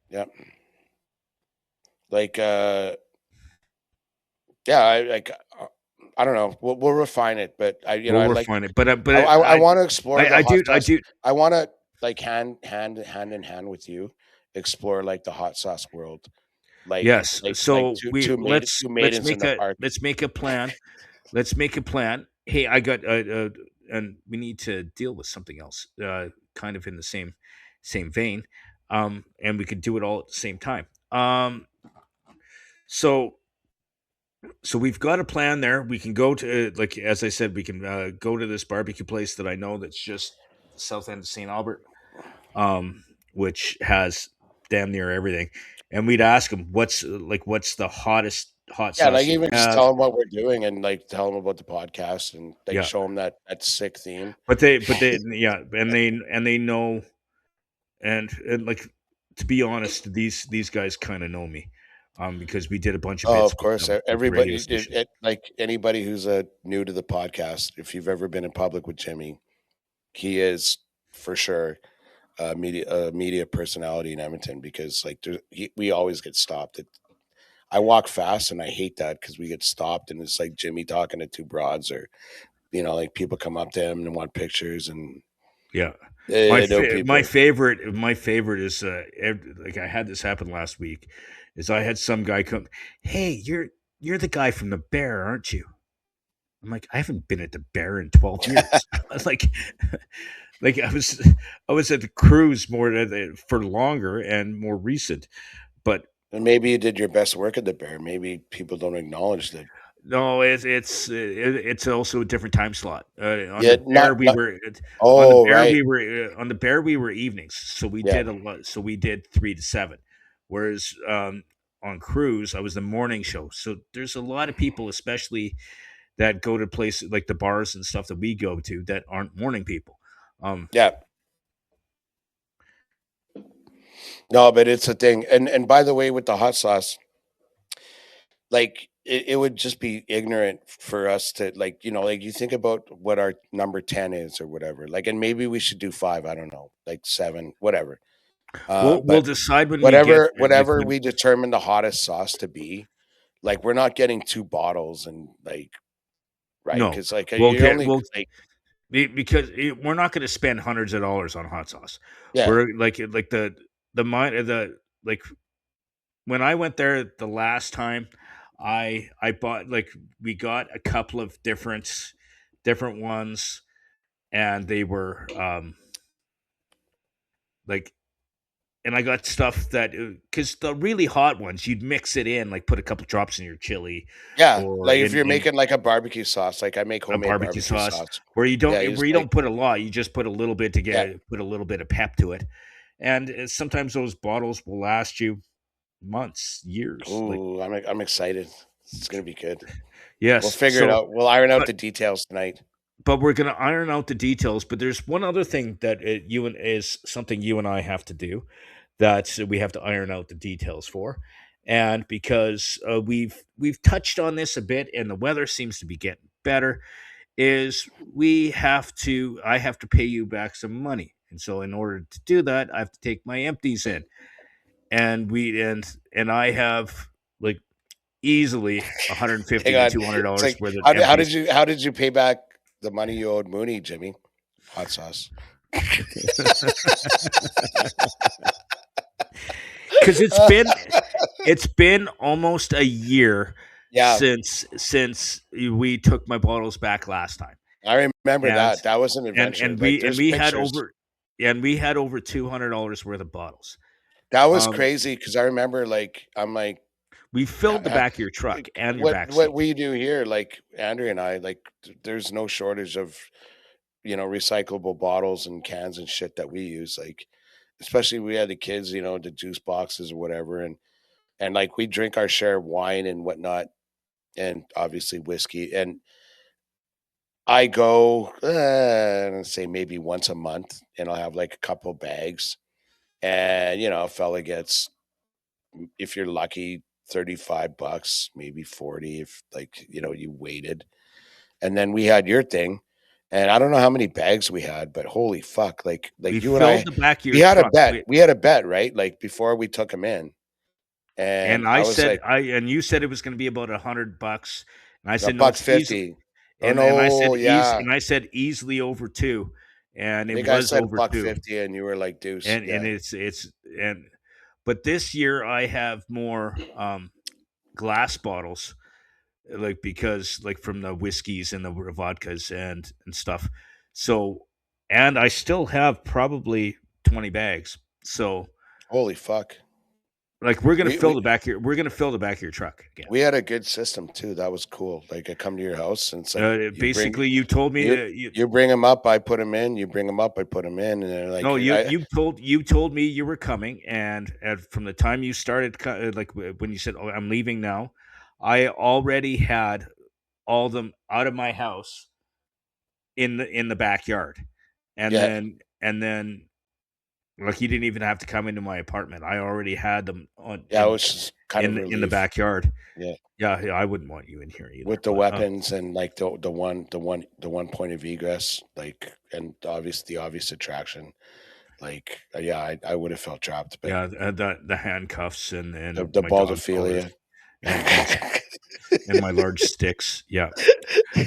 yeah. Like, yeah. I don't know. We'll refine it, but We'll I like. refine it, I want to explore the hot I sauce. do. I want to like hand in hand with you, explore like the hot sauce world, Yes. like So we two maidens in the park. let's make a plan. Let's make a plan. Hey, I got and we need to deal with something else, kind of in the same vein, and we could do it all at the same time. So we've got a plan there. We can go to like as I said, we can go to this barbecue place that I know that's just south end of St. Albert, which has damn near everything. And we'd ask them what's the hottest hot Yeah, sauce like you even just have. tell them what we're doing and like tell them about the podcast and like Yeah, show them that sick theme. but they yeah, and they know and like to be honest, these guys kind of know me, because we did a bunch of Oh, bits of course. with the radio Everybody, station. like anybody who's new to the podcast, if you've ever been in public with Jimmy, he is for sure a media personality in Edmonton because like we always get stopped. I walk fast and I hate that because we get stopped and it's like Jimmy talking to two broads or like people come up to him and want pictures and Yeah. I know people. My favorite is like I had this happen last week. Is I had some guy come, "Hey, you're the guy from the Bear, aren't you?" I'm like, "I haven't been at the Bear in 12 years." I was like I was at the cruise for longer and more recent, but And maybe you did your best work at the Bear. Maybe people don't acknowledge that. no, it's also a different time slot. On Yeah, the Bear, not we not. were Oh, right. on the Bear we were evenings, so we Yeah, did a lot. So we did 3 to 7, whereas on cruise I was the morning show. So there's a lot of people, especially that go to places like the bars and stuff that we go to that aren't morning people. Um, yeah. No, but it's a thing. And by the way, with the hot sauce, like it would just be ignorant for us to like you think about what our number 10 is or whatever. Like, and maybe we should do five. I don't know, like seven, whatever. we'll But decide when we get whatever there. Like whatever when we determine the hottest sauce to be, like we're not getting two bottles and like right no, because like we'll you're get only we'll like because we're not going to spend hundreds of dollars on hot sauce. yeah We're like the mind the like when I went there the last time, I bought like we got a couple of different ones, and they were like and I got stuff that because the really hot ones you'd mix it in like put a couple drops in your chili yeah or like if in you're making like a barbecue sauce, like I make a homemade barbecue barbecue sauce sauce. where Yeah, you just you like don't put a lot, you just put a little bit to yeah. put a little bit of pep to it, and sometimes those bottles will last you months, years. Like Ooh, I'm excited. It's gonna be good. We'll yes, figure it so out. We'll iron out but the details tonight. we're gonna iron out the details. But there's one other thing that is something you and I have to do that we have to iron out the details for, and because we've touched on this a bit, and the weather seems to be getting better. Is we have to I have to pay you back some money. And so in order to do that, I have to take my empties in. And and I have like easily 150 Hang to on. It's $200 like worth of how did empties. you pay back the money you owed Mooney, Jimmy? Hot sauce. Cuz it's been almost a year Yeah, since we took my bottles back last time. I remember And that. That was an adventure. and Like we there's we had pictures. over and we had over $200 worth of bottles. That was Um crazy because I remember like I'm like we filled the back of your truck like, and your back what seat. we do here, like Andrea and I, like there's no shortage of recyclable bottles and cans and shit that we use. Like especially we had the kids, the juice boxes or whatever, and like we drink our share of wine and whatnot, and obviously whiskey. And I go, say maybe once a month, and I'll have like a couple bags, and a fella gets, if you're lucky, $35, maybe 40 if like you waited. And then we had your thing, and I don't know how many bags we had, but holy fuck, We like you and filled I, the back of we your had a truck. bet. We had a bet, right? Like before we took him in, And and I I was said like I and you said it was going to be about $100, and I a said no, buck it's easy. 50. Oh no, yeah. And I said easily over two, and I it think I was said over buck two. 50, and you were like deuce. And Yeah, it's and but this year I have more glass bottles, like because like from the whiskeys and the vodkas and stuff. So and I still have probably 20 bags. So holy fuck. like we're gonna We fill we the back here. We're gonna fill the back of your truck again. we had a good system too. That was cool. Like I come to your house, and it's like Basically, you told me you that you you bring them up, I put them in. You bring them up, I put them in, and they're like no I you told me you were coming, and from the time you started like when you said, "Oh, I'm leaving now," I already had all them out of my house in the backyard, and yeah. then Like he didn't even have to come into my apartment. I already had them on Yeah, it was just kind of in the relief. backyard. Yeah, Yeah, yeah, I wouldn't want you in here either. with the But weapons and like the one point of egress, like, and obviously the obvious attraction. Like, yeah, I would have felt trapped, but yeah, the handcuffs and the my dog collars baldophilia. and my large sticks. Yeah,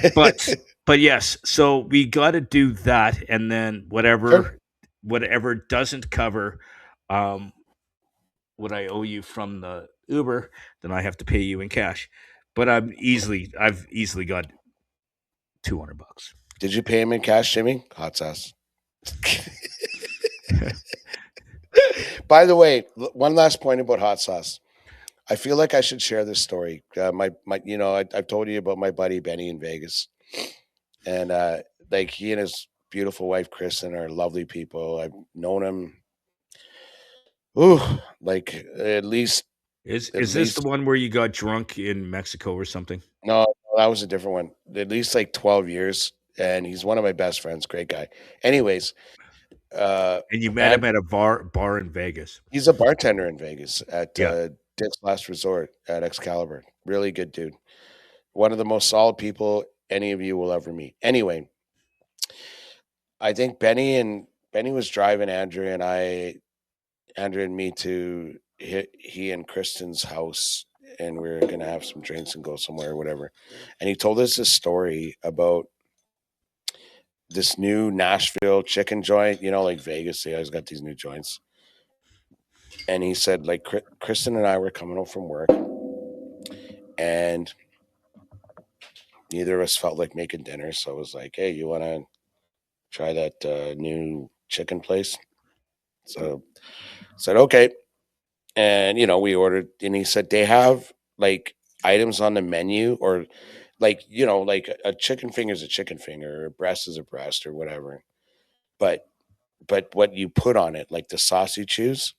but yes. So we got to do that, and then Sure. whatever doesn't cover um, what I owe you from the Uber, then I have to pay you in cash. But I've easily got $200. Did you pay him in cash, Jimmy? Hot sauce. By the way, one last point about hot sauce. I feel like I should share this story. I've told you about my buddy Benny in Vegas, and like he and his beautiful wife Kristen are lovely people. I've known him, ooh, like at Is this the least one where you got drunk in Mexico or something? no, that was a different one. At least like 12 years, and he's one of my best friends. Great guy. Anyways, And you met him and at a bar in Vegas. he's a bartender in Vegas at Yeah. Dick's Last Resort at Excalibur. Really good dude. One of the most solid people any of you will ever meet. Anyway, I think Benny was driving Andrew and me to he and Kristen's house, and we are gonna have some drinks and go somewhere or whatever. And he told us this story about this new Nashville chicken joint. You know, like Vegas, they always got these new joints. And he said, like, Kristen and I were coming home from work, and neither of us felt like making dinner. So I was like, "Hey, you want to try that new chicken place?" So I said, "Okay." And we ordered, and he said they have like items on the menu, or like like a chicken finger is a chicken finger, or a breast is a breast, or whatever. But what you put on it, like the sauce you choose.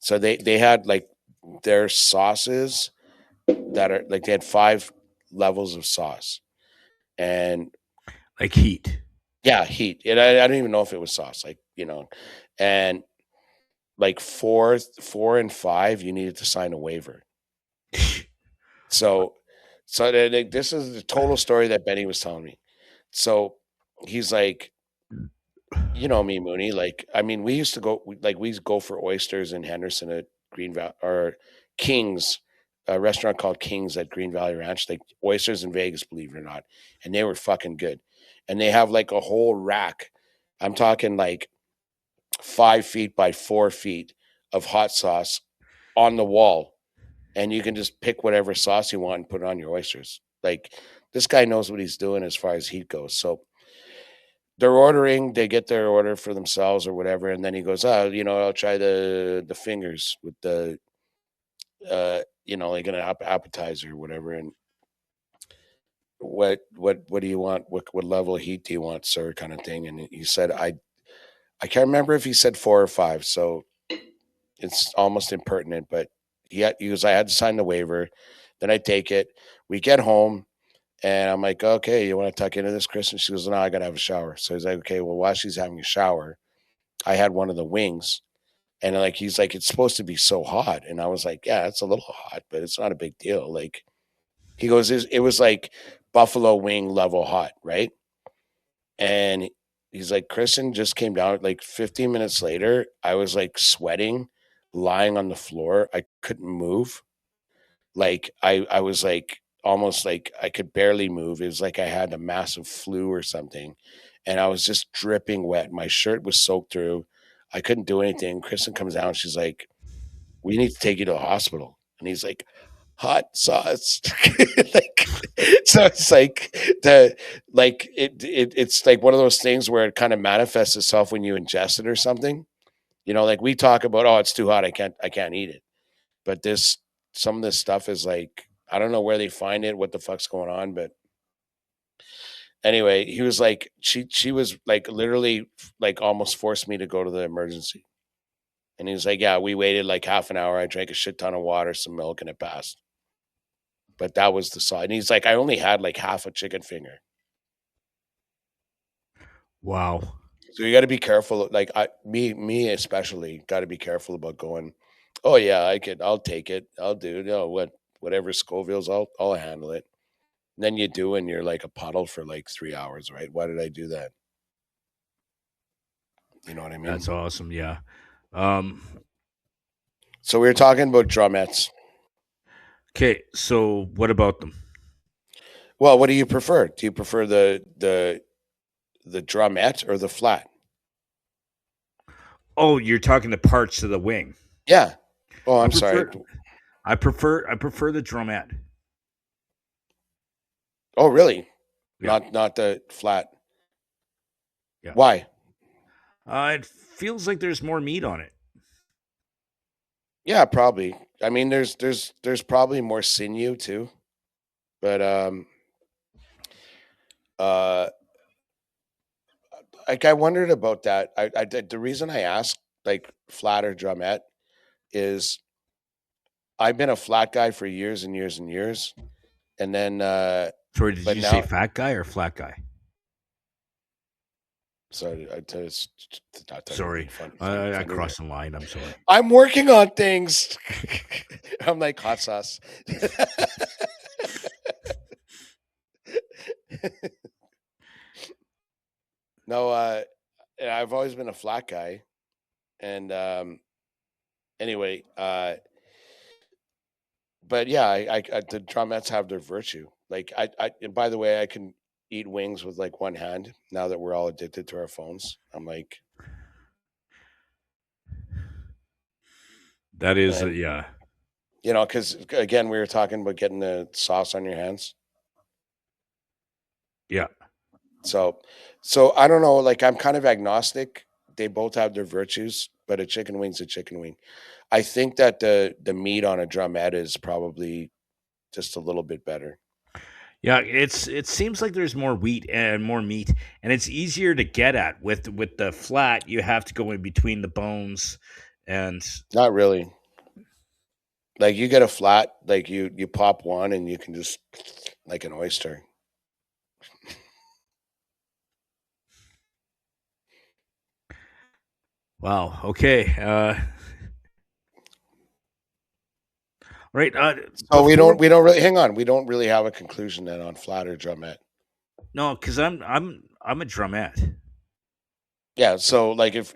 So they had like their sauces that are like they had 5 levels of sauce, and Like heat. yeah, heat. And I don't even know if it was sauce, like and like four and five, you needed to sign a waiver. So, this is the total story that Benny was telling me. So he's like, you know me, Mooney. Like, I mean, we used to go, we used to go for oysters in Henderson at Green Valley, or King's, a restaurant called King's at Green Valley Ranch. Like oysters in Vegas, believe it or not, and they were fucking good. And they have like a whole rack. I'm talking like 5 feet by 4 feet of hot sauce on the wall, and you can just pick whatever sauce you want and put it on your oysters. Like, this guy knows what he's doing as far as heat goes. So they're ordering, they get their order for themselves or whatever, and then he goes, "Oh, I'll try the fingers with the like an appetizer or whatever." And what do you want? What level of heat do you want, sir? Kind of thing. And he said, I can't remember if he said 4 or 5, so it's almost impertinent, but he goes, I had to sign the waiver. Then I take it. We get home, and I'm like, "Okay, you want to tuck into this, Chris?" And she goes, "No, I got to have a shower." So he's like, "Okay, well, while she's having a shower, I had one of the wings." And like, he's like, "It's supposed to be so hot." And I was like, "Yeah, it's a little hot, but it's not a big deal." Like, he goes, it was like buffalo wing level hot, right? And he's like, Kristen just came down. Like 15 minutes later, I was like sweating, lying on the floor. I couldn't move. Like, I was like almost like I could barely move. It was like I had a massive flu or something. And I was just dripping wet. My shirt was soaked through. I couldn't do anything. Kristen comes down. She's like, "We need to take you to the hospital." And he's like, "Hot sauce." Like, so it's like it's like one of those things where it kind of manifests itself when you ingest it or something. Like we talk about, "Oh, it's too hot, I can't eat it." But some of this stuff is like, I don't know where they find it, what the fuck's going on. But anyway, he was like, she was like literally like almost forced me to go to the emergency. And he was like, "Yeah, we waited like half an hour. I drank a shit ton of water, some milk, and it passed." But that was the side. And he's like, "I only had like half a chicken finger." Wow. So you got to be careful. Like me especially, got to be careful about going. Oh yeah, I'll take it. I'll do. Whatever Scoville's, I'll handle it. And then you do, and you're like a puddle for like 3 hours, right? Why did I do that? You know what I mean? That's awesome. Yeah. Um, So we were talking about drumettes. okay. So what about them? Well, what do you prefer? Do you prefer the drumette or the flat? Oh, you're talking the parts of the wing. Yeah. Oh, I I'm sorry. prefer. I prefer the drumette. Oh, really? Yeah. Not the flat. Yeah. Why? It feels like there's more meat on it. Yeah, probably. I mean, there's probably more sinew too, but uh, like I wondered about that. The reason I asked like flat or drumette is I've been a flat guy for years and years and years, and then Sorry, did but you say now fat guy or flat guy? sorry, I just not that you're being Sorry, I funny there. crossed the line. I'm sorry. I'm working on things. I'm like hot sauce. No, I've always been a flat guy, and anyway, but yeah, the drumettes have their virtue. Like and by the way, I can eat wings with like one hand now that we're all addicted to our phones. I'm like, That is, and yeah. because again, we were talking about getting the sauce on your hands. Yeah. So I don't know. Like I'm kind of agnostic. They both have their virtues, but a chicken wing's a chicken wing. I think that the meat on a drumette is probably just a little bit better. Yeah, it seems like there's more wheat and more meat, and it's easier to get at with the flat. You have to go in between the bones, and Not really. Like you get a flat, like you pop one and you can just like an oyster. wow. Okay. Right. So Before we don't really hang on. We don't really have a conclusion then on flat or drumette. no, because I'm a drumette. Yeah. So like if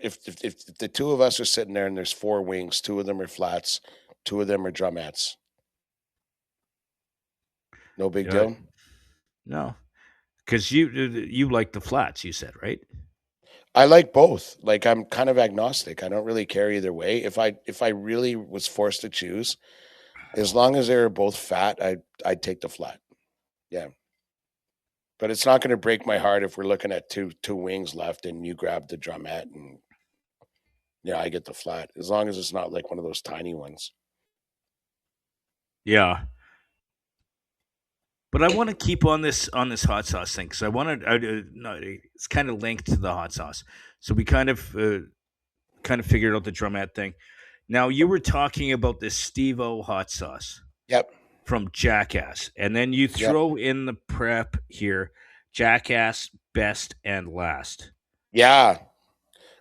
the two of us are sitting there and there's four wings, two of them are flats, two of them are drumettes. No big Yeah. deal. No, because you like the flats. You said right. I like both. Like I'm kind of agnostic. I don't really care either way. If I really was forced to choose, as long as they were both fat, I'd take the flat. Yeah. But it's not going to break my heart if we're looking at two wings left and you grab the drumette and yeah, I get the flat. As long as it's not like one of those tiny ones. Yeah. But I want to keep on this hot sauce thing because I want to. No, it's kind of linked to the hot sauce. So we kind of figured out the drumette thing. Now you were talking about this Steve-O hot sauce Yep. from Jackass, and then you Yep. throw in the prep here, Jackass best and last. Yeah.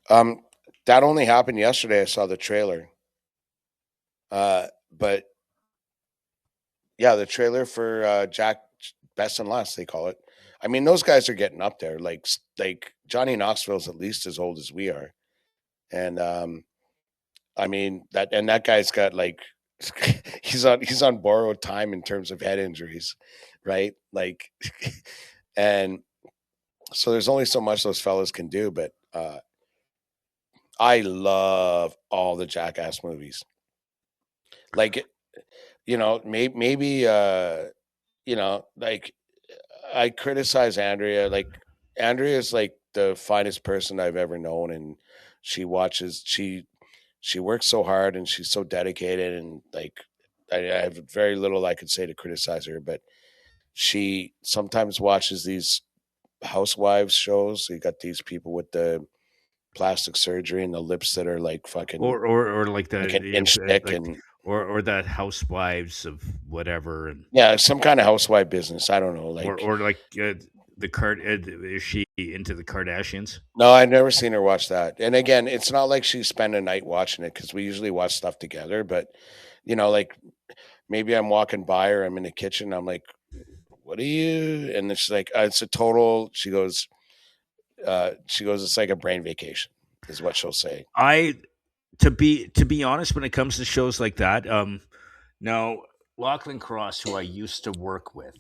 Um, that only happened yesterday. I saw the trailer. But yeah, the trailer for Jack Best and Last, they call it. I mean, those guys are getting up there. Like Johnny Knoxville's at least as old as we are. And I mean that guy's got like he's on borrowed time in terms of head injuries, right? Like and so there's only so much those fellas can do, but I love all the Jackass movies. Like maybe like I criticize Andrea. Like Andrea is like the finest person I've ever known, and she works so hard and she's so dedicated, and like I have very little I could say to criticize her, but she sometimes watches these housewives shows. You got these people with the plastic surgery and the lips that are like fucking Or like like an inch thick, like and or that housewives of whatever, and yeah, some kind of housewife business. I don't know, like or like is she into the Kardashians? No, I've never seen her watch that. And again, it's not like she spent a night watching it because we usually watch stuff together. But like maybe I'm walking by or I'm in the kitchen. I'm like, "What are you?" And then she's like, "It's a total." She goes, "It's like a brain vacation," is what she'll say. I to be honest, when it comes to shows like that, now Lachlan Cross, who I used to work with,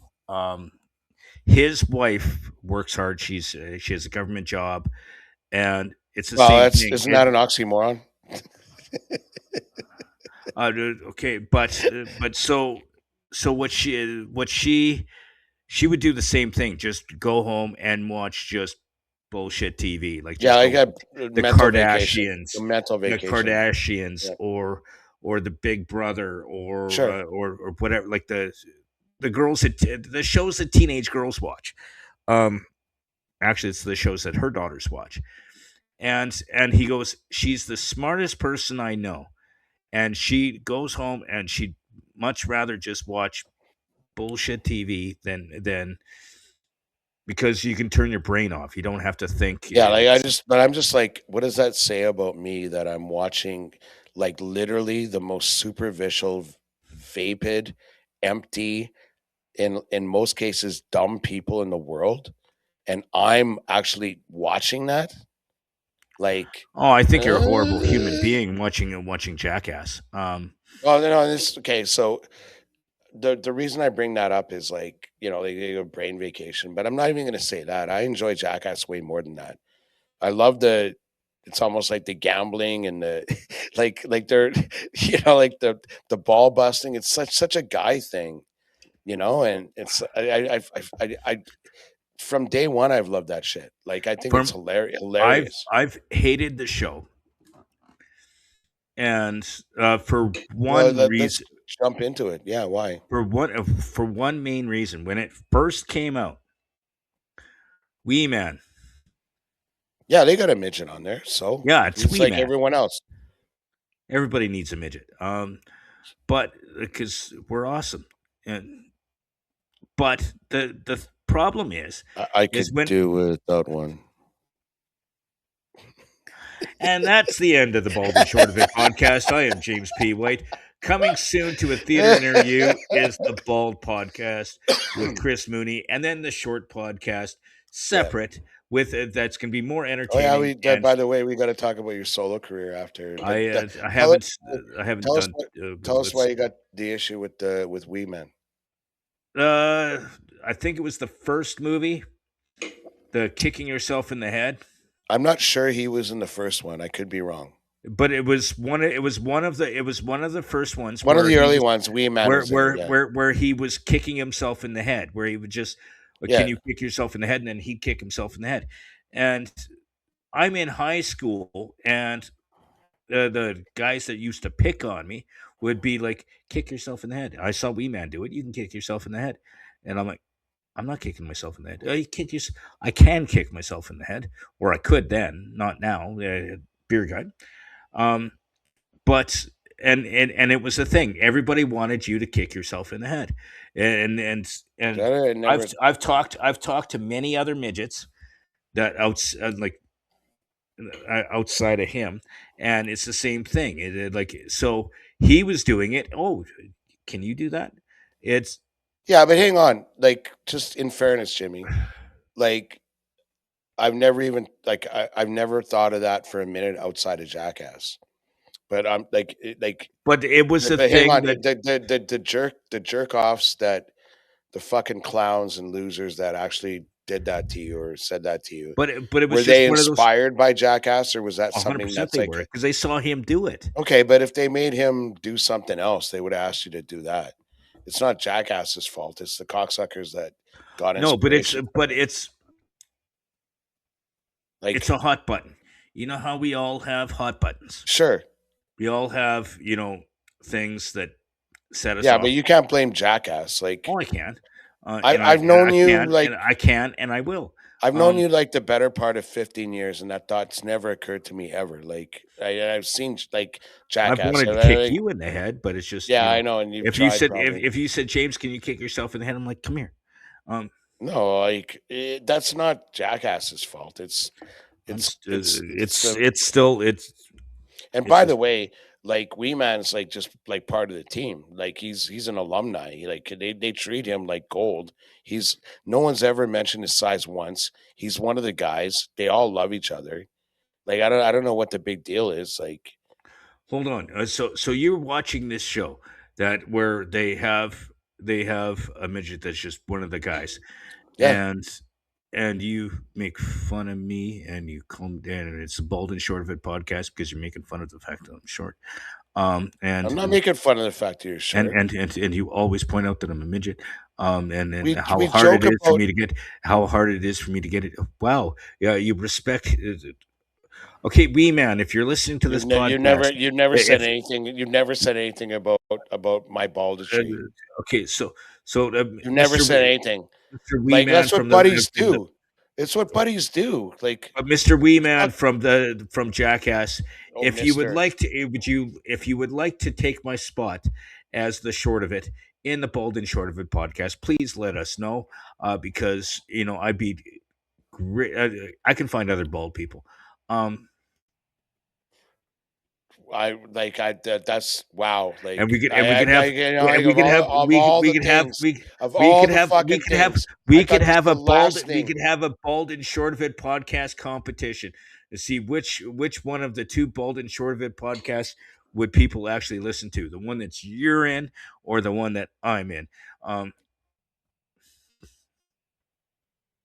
his wife works hard. She has a government job, and it's the Well, same that's thing. isn't that an oxymoron? Okay, but so what she would do the same thing. Just go home and watch just bullshit TV. Like Yeah, just I go got the mental vacation. A Kardashians, mental the vacation. Kardashians, Yeah, or the Big Brother, sure. or whatever. Like the girls that the shows that teenage girls watch. Um, Actually, it's the shows that her daughters watch. And he goes, she's the smartest person I know, and she goes home and she'd much rather just watch bullshit TV than because you can turn your brain off. You don't have to think. Yeah, like It's but I'm just like, what does that say about me that I'm watching like literally the most superficial, vapid, empty, in most cases, dumb people in the world, and I'm actually watching that? Like, oh, I think you're a horrible human uh, being watching Jackass. oh no, this okay. So the reason I bring that up is like, they go brain vacation, but I'm not even gonna say that. I enjoy Jackass way more than that. I love the it's almost like the gambling and the like they're like the ball busting. It's such a guy thing, and it's I from day one I've loved that shit. Like I think it's From hilarious. I've hated the show, and for Well, one let's reason, jump into it. Yeah, why? for one main reason, when it first came out, Wee Man, Yeah, they got a midget on there, so yeah, it's he's Wee like Man. everyone else. Everybody needs a midget. But because we're awesome, and but the problem I is could when, do without one. and that's the end of the Bald and Short of It podcast. I am James P. White. Coming soon to a theater near you is the Bald Podcast with Chris Mooney, and then the Short Podcast Yeah. separate with that's going to be more Oh yeah, entertaining. And by the way, we got to talk about your solo career after. But I tell us, haven't I haven't tell us, done. tell us why Let's. you got the issue with Wee Man. I think it was the first movie, the kicking yourself in the head. I'm not sure he was in the first one. I could be wrong. But it was one of the first ones One of where the he early was ones, Wee Man where was in it. where Yeah, where where he was kicking himself in the head, where he would just, can yeah. you kick yourself in the head, and then he'd kick himself in the head. And I'm in high school, and the guys that used to pick on me would be like, kick yourself in the head. I saw Wee Man do it. You can kick yourself in the head. And I'm like, I'm not kicking myself in the head. I can kick myself in the head, or I could then, not now. Beer gut. Um, but and it was a thing. Everybody wanted you to kick yourself in the head, and I never. I've talked to many other midgets that outside of him, and it's the same thing. Like, so he was doing it. Oh, can you do that? It's Yeah, but hang on. Like, just in fairness, Jimmy. Like, I've never thought of that for a minute outside of Jackass. But I'm like, but it was a but hang thing on. that The jerk offs that the fucking clowns and losers that actually did that to you or said that to you. but it was Were just they one of those. inspired by Jackass, or was that something 100% that's they like, were, because they saw him do it. okay? But if they made him do something else, they would have asked you to do that. It's not Jackass's fault. It's the cocksuckers that got No, inspiration. but it's Like, a hot button. You know how we all have hot buttons. sure, We all have, things that set us yeah, but off. you can't blame Jackass. Oh, Like, I can, I, and I I've and known I you can, like and I can, and I will. I've known Um, you like the better part of 15 years, and that thought's never occurred to me ever. Like, I've seen like I've Jackass. wanted to And kick like, you in the head, but it's just, yeah, I know, and you've if you tried said if, probably. if you said, James, can you kick yourself in the head? I'm like, come here. Um, No, like that's not Jackass's fault. It's the It's still and it's by the just way, like Wee Man's like just like part of the team. Like he's an alumni. Like they treat him like gold. He's no one's ever mentioned his size once. He's one of the guys. They all love each other. Like I don't know what the big deal is. Like hold on. So you're watching this show that where they have a midget that's just one of the guys, yeah, and you make fun of me and you come down and it's a Bald and Short of It podcast because you're making fun of the fact that I'm short. I'm And not making fun of the fact that you're and short. and and and you always point out that I'm a midget. And how We hard it joke is for about me to get how hard it is for me to get it. Wow, yeah, you respect. Okay, Wee Man, if you're listening to this podcast, you've never said if anything. You've never said anything about my uh, baldistry. okay, so You never Mr. said anything. Wee Like Man that's from what the buddies do. It's what buddies do. Like Mr. Wee it's Man not from Jackass, oh Mister. if you would like to take my spot as the short of it in the Bold and Short of It podcast, please let us know because I'd be great. I can find other bald people. Um, That's wow. and Like I you know like of all the things of we all could the have fucking things, I thought this is the last we thing. could have a Bald and Short of It podcast competition to see which one of the two Bald and Short of It podcasts would people actually listen to, the one that's you're in or the one that I'm in. um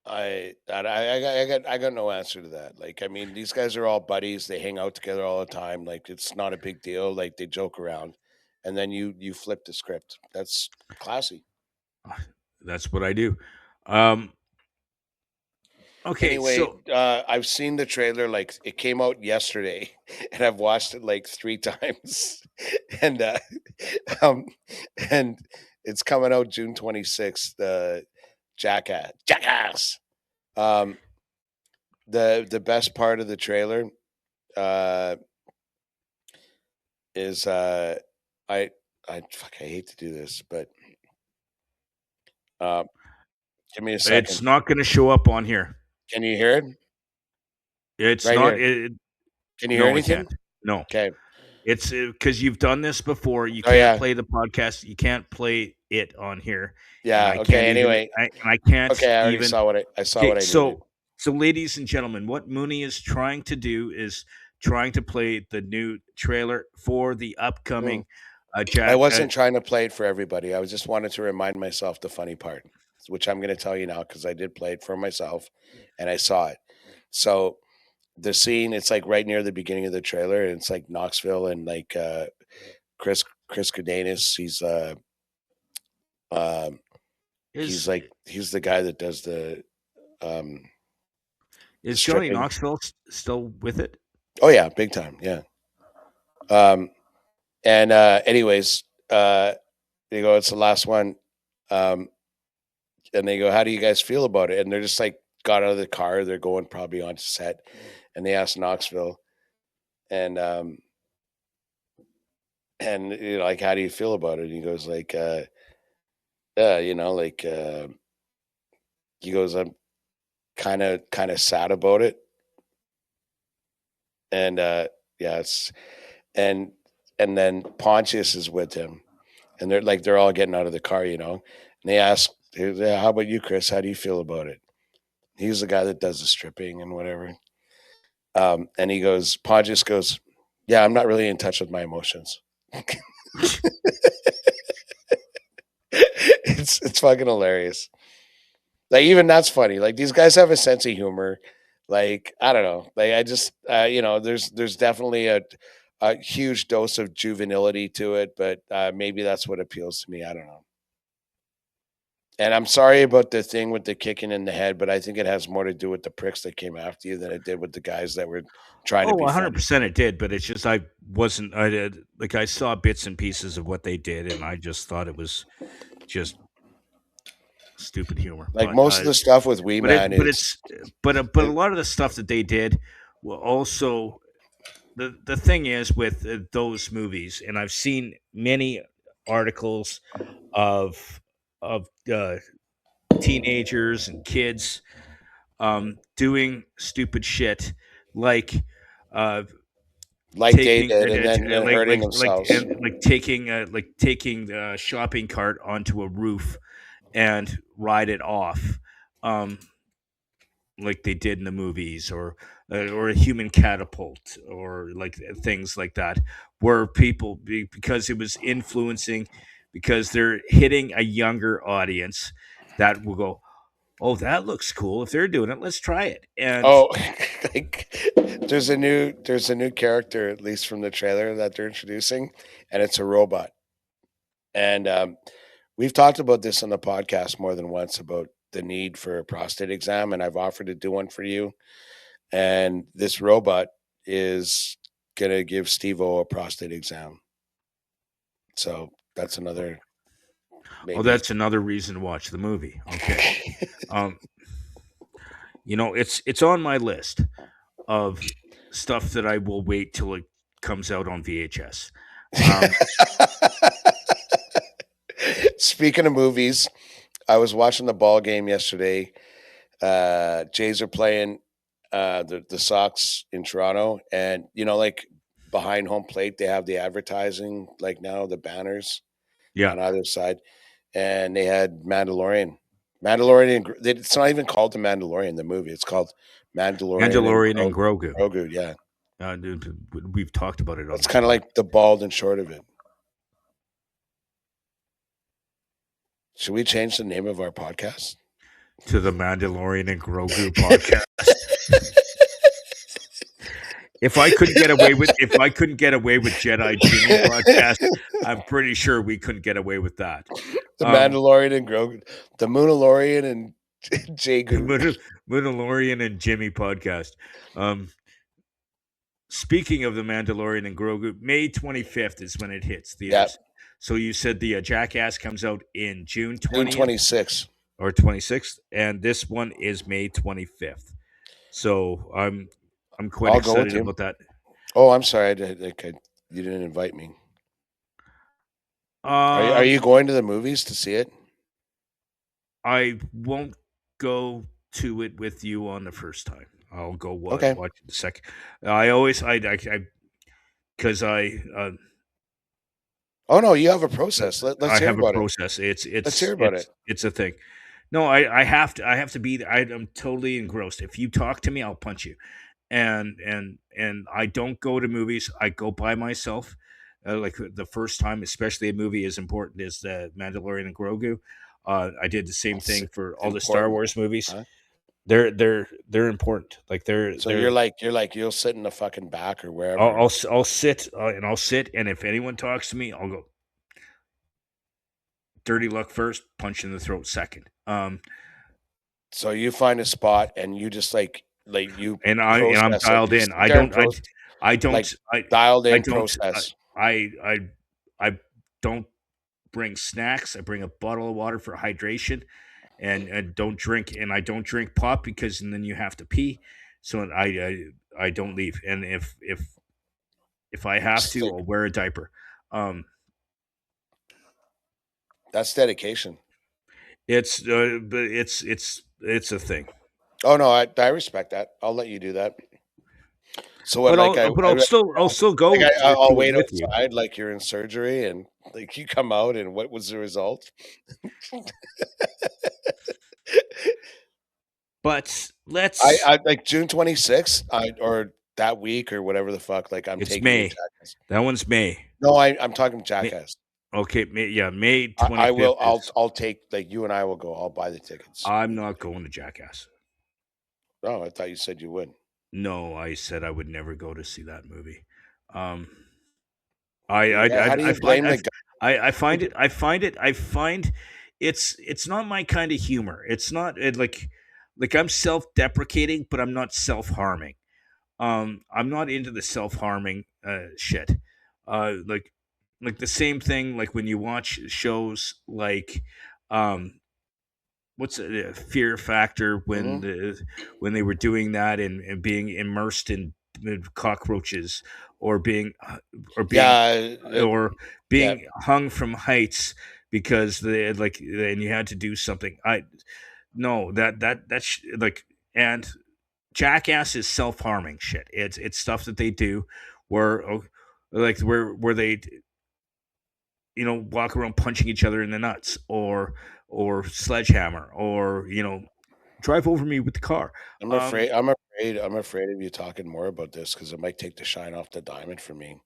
I got no answer to that. Like I mean, these guys are all buddies. They hang out together all the time. Like it's not a big deal. Like they joke around, and then you flip the script. That's classy. that's what I do. um okay, Anyway, so I've seen the trailer. Like it came out yesterday, and I've watched it like 3 times, and um, and it's coming out June 26th. Jackass. Um, the best part of the trailer uh, is I I hate to do this, but uh, give me a it's second. not going to show up on here. Can you hear it? It's Right not here. it, Can you hear no, I anything? can't. No. Okay. It's because you've done this before. You Oh can't yeah. play the podcast. You can't play it on here, and Yeah. I can't Okay. even. Anyway. I can't Okay. I already even. saw I saw Okay, what I needed. so ladies and gentlemen, what Mooney is trying to do is trying to play the new trailer for the Mm. upcoming I Jack. wasn't trying to play it for everybody. I was just wanted to remind myself the funny part, which I'm going to tell you now because I did play it for myself, and I saw it. So the scene, it's like right near the beginning of the trailer, and it's like Knoxville and like Chris Cardenas. Um, Is he's the guy that does um the is Johnny stripping. Knoxville still with it? Oh yeah, big time. Yeah. Um, and anyways, they go, it's the last one. Um, and they go, how do you guys feel about it? And they're just like got out of the car. They're going probably on set, and they asked Knoxville, and like, how do you feel about it? And he goes like, like he goes, I'm kind of sad about it, and yeah, it's and then Pontius is with him, and they're all getting out of the car, and they ask, "Yeah, how about you, Chris? How do you feel about it?" He's the guy that does the stripping and whatever. And he goes, Pontius goes, "Yeah, I'm not really in touch with my emotions." It's fucking hilarious. Like even that's funny. Like these guys have a sense of humor. Like I don't know. Like I just there's definitely a huge dose of juvenility to it, but maybe that's what appeals to me. I don't know. And I'm sorry about the thing with the kicking in the head, but I think it has more to do with the pricks that came after you than it did with the guys that were trying to Oh, be funny. 100% it did, but it's just I wasn't. I did like I saw bits and pieces of what they did, and I just thought it was just stupid humor. Like most of the stuff with Wee But Man, it but it's but a it, lot of the stuff that they did will also the thing is with those movies, and I've seen many articles of of teenagers and kids doing stupid shit like uh, like they taking did, and then hurting themselves. like taking the shopping cart onto a roof and ride it off, um, like they did in the movies, or a human catapult, or like things like that, where because it was influencing, because they're hitting a younger audience that will go, oh, that looks cool. If they're doing it, let's try it. And Oh, like there's a new character, at least from the trailer that they're introducing, and it's a robot. And we've talked about this on the podcast more than once about the need for a prostate exam, and I've offered to do one for you. And this robot is gonna give Steve-O a prostate exam. So that's another maybe. that's another reason to watch the movie. Okay. um, it's on my list of stuff that I will wait till it comes out on VHS. Um, Speaking of movies, I was watching the ball game yesterday. Jays are playing the Sox in Toronto, and like behind home plate they have the advertising, like now the banners yeah, on either side, and they had Mandalorian. It's not even called the Mandalorian, the movie. It's called Mandalorian and Grogu. Grogu, yeah. We've talked about it on. It's kind of like the bald and short of it. Should we change the name of our podcast to the Mandalorian and Grogu podcast? If I couldn't get away with Jedi Jimmy podcast, I'm pretty sure we couldn't get away with that. The Mandalorian and Grogu, the Moonalorian and Jagu, Moonalorian and Jimmy podcast. Speaking of the Mandalorian and Grogu, May 25th is when it hits theaters. Yep. So you said the Jackass comes out in June 20th? June 26th. Or 26th, and this one is May 25th. So I'm quite excited about that. Oh, I'm sorry. You didn't invite me. Are you going to the movies to see it? I won't go to it with you on the first time. I'll go watch it the second. Because oh no, you have a process. Let's hear about it. I have a process. Let's hear about it. It's a thing. No, I have to be there. I'm totally engrossed. If you talk to me, I'll punch you. And I don't go to movies. I go by myself. Like the first time, especially a movie as important as the Mandalorian and Grogu. I did the same thing for all the Star Wars movies. Huh? They're important. Like you'll sit in the fucking back or wherever. I'll sit and if anyone talks to me, I'll go dirty look first, punch in the throat second. So you find a spot and you just like you I'm dialed in. I don't dialed in process. I don't bring snacks. I bring a bottle of water for hydration, and don't drink. And I don't drink pop because then you have to pee. So I don't leave. And if I have to, I'll wear a diaper. That's dedication. It's but it's a thing. Oh no, I respect that. I'll let you do that. So what? I'll still go. I'll wait outside like you're in surgery, and like you come out, and what was the result? But let's. I like June 26th, or that week, or whatever the fuck. Like it's taking May. That one's May. No, I'm talking Jackass. Okay, May 25th. I will. I'll take, like, you and I will go. I'll buy the tickets. I'm not going to Jackass. Oh, I thought you said you would. No, I said I would never go to see that movie. I find it's not my kind of humor. It's not like I'm self-deprecating, but I'm not self-harming. I'm not into the self-harming shit. Like the same thing, like when you watch shows like what's it, Fear Factor, when when they were doing that and being immersed in cockroaches or being hung from heights because they like, and you had to do something. I no that's like, and Jackass is self harming shit. It's stuff that they do where like where they walk around punching each other in the nuts, or sledgehammer, or drive over me with the car. I'm Um, afraid. I'm afraid. I'm afraid of you talking more about this because it might take the shine off the diamond for me.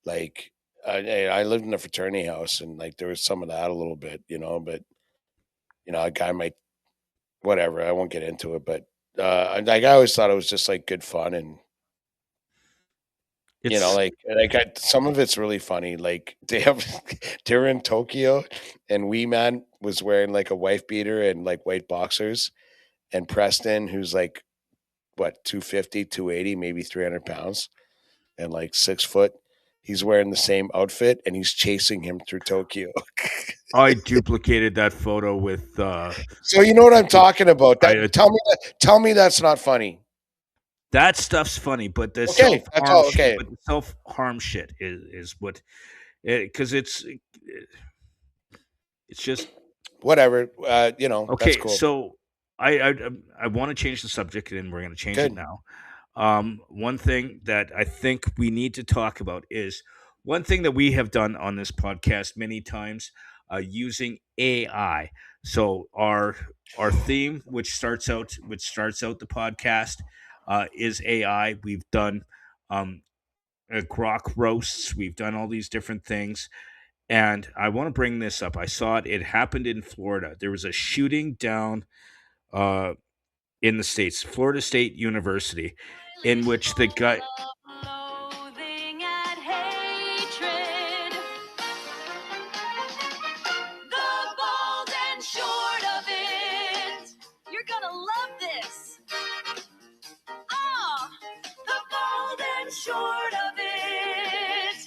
Like, I lived in a fraternity house, and like there was some of that a little bit, but a guy might whatever. I won't get into it, but like I always thought it was just like good fun, and it's some of it's really funny. Like they have, they're in Tokyo, and Wee Man was wearing like a wife beater and like white boxers, and Preston, who's like what 250, 280, maybe 300 pounds, and like 6 foot. He's wearing the same outfit, and he's chasing him through Tokyo. I duplicated that photo with So you know what I'm talking about. I Tell me that's not funny. that stuff's funny, but the Okay, that's all. Okay, self harm shit is what, because it's just whatever. That's okay. cool. So I want to change the subject, and we're going to change it Good. now. One thing that I think we need to talk about is one thing that we have done on this podcast many times, using AI. So our theme, which starts out the podcast, is AI. We've done grok roasts. We've done all these different things, and I want to bring this up. I saw it. It happened in Florida. There was a shooting down uh, in the states, Florida State University, in which the guy. Loathing and hatred. The bald and short of it. You're gonna love this. The bald and short of it.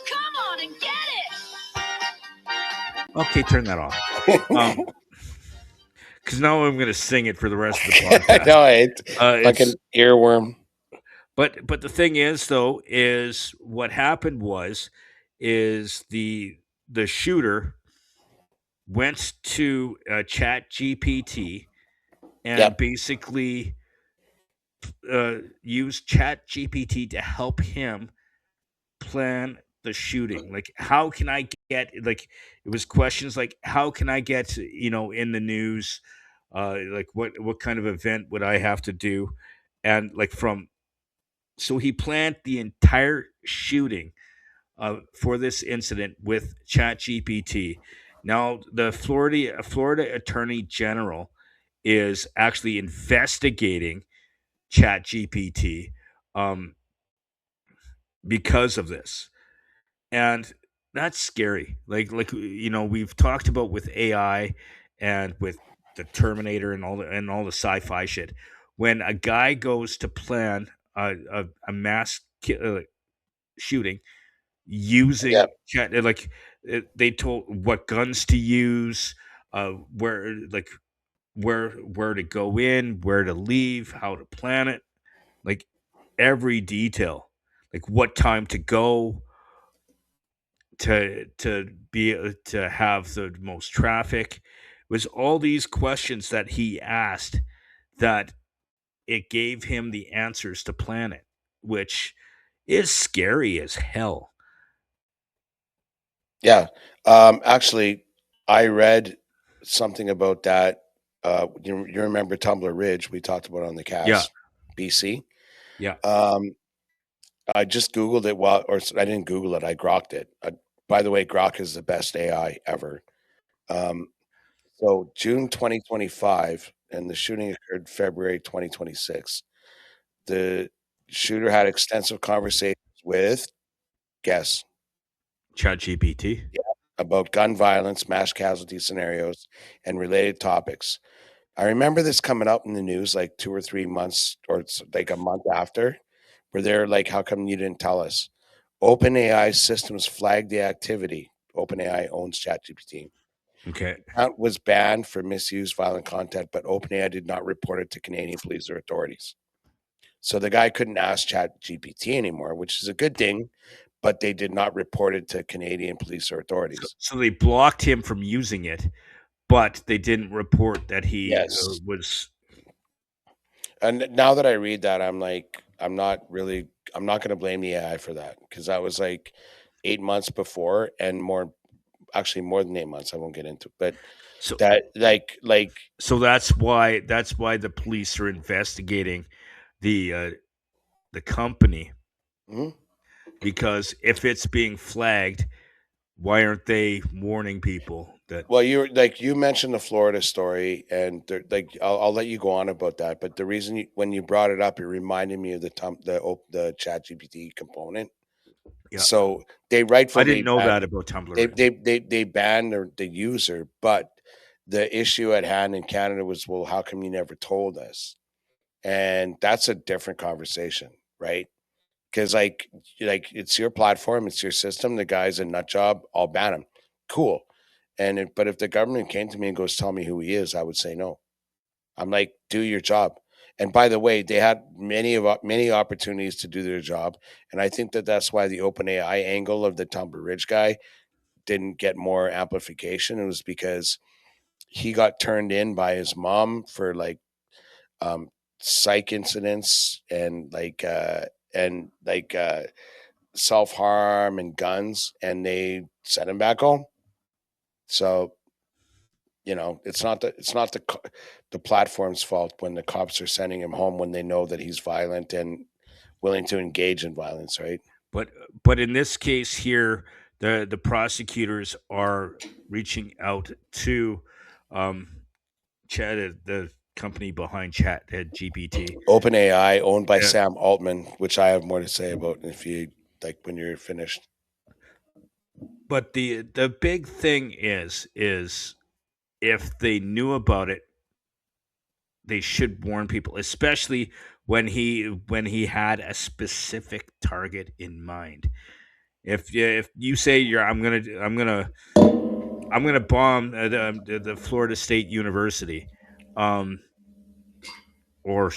Come on and get it. Okay, turn that off. Because now I'm going to sing it for the rest of the podcast. No, it's like an It's earworm. but the thing is, though, is what happened is the shooter went to Chat GPT and Yep. basically used Chat GPT to help him plan the shooting. Like, how can I get, like, it was questions like, how can I get in the news, like what kind of event would I have to do, and like from so he planned the entire shooting for this incident with Chat GPT. Now the Florida Attorney General is actually investigating Chat GPT um, because of this, and that's scary. We've talked about with AI and with the Terminator and all the sci-fi shit. When a guy goes to plan a mass shooting using Yep. chat, they told what guns to use, where like where to go in, where to leave, how to plan it, like every detail, like what time to go, to be to have the most traffic. It was all these questions that he asked that it gave him the answers to plan it, which is scary as hell. Yeah. Actually, I read something about that. You remember Tumbler Ridge? We talked about on the Yeah, cast, BC. yeah. Um, I just Googled it I didn't Google it. I grokked it. By the way, Grok is the best AI ever. Um, so June 2025, and the shooting occurred February 2026. The shooter had extensive conversations with, guess, Chat GPT. yeah, about gun violence, mass casualty scenarios, and related topics. I remember this coming up in the news like 2 or 3 months, or it's like a month after, where they're like, "How come you didn't tell us?" OpenAI systems flagged the activity. OpenAI owns ChatGPT. Okay. Account was banned for misuse violent content, but OpenAI did not report it to Canadian police or authorities. So the guy couldn't ask ChatGPT anymore, which is a good thing. but they did not report it to Canadian police or So, authorities. so they blocked him from using it, but they didn't report that he Yes. was. And now that I read that, I'm like, I'm not going to blame the AI for that, because that was like 8 months before, and actually more than 8 months. I won't get into it, but So that so that's why the police are investigating the company, mhm. because if it's being flagged, why aren't they warning people that? Well, you mentioned the Florida story, and I'll let you go on about that. But the reason when you brought it up, it reminded me of the ChatGPT component. Yeah, So they I didn't rightfully know that about Tumblr. they banned the user, but the issue at hand in Canada was, well, how come you never told us? And that's a different conversation, right? Because like it's your platform, it's your system. The guy's a nut job. I'll ban him. Cool. But if the government came to me and goes, tell me who he is, I would say no. I'm like, do your job. And by the way, they had many opportunities to do their job, and I think that's why the OpenAI angle of the Tumblr Ridge guy didn't get more amplification. It was because he got turned in by his mom for like um, psych incidents and self harm and guns, and they sent him back home. So it's not the platform's fault when the cops are sending him home when they know that he's violent and willing to engage in violence, right? But in this case here, the prosecutors are reaching out to um, Chat, the company behind Chat GPT. OpenAI, owned by Yeah. Sam Altman, which I have more to say about if you like when you're finished. But the big thing is if they knew about it, they should warn people, especially when he had a specific target in mind. If you say I'm gonna bomb the Florida State University, um, or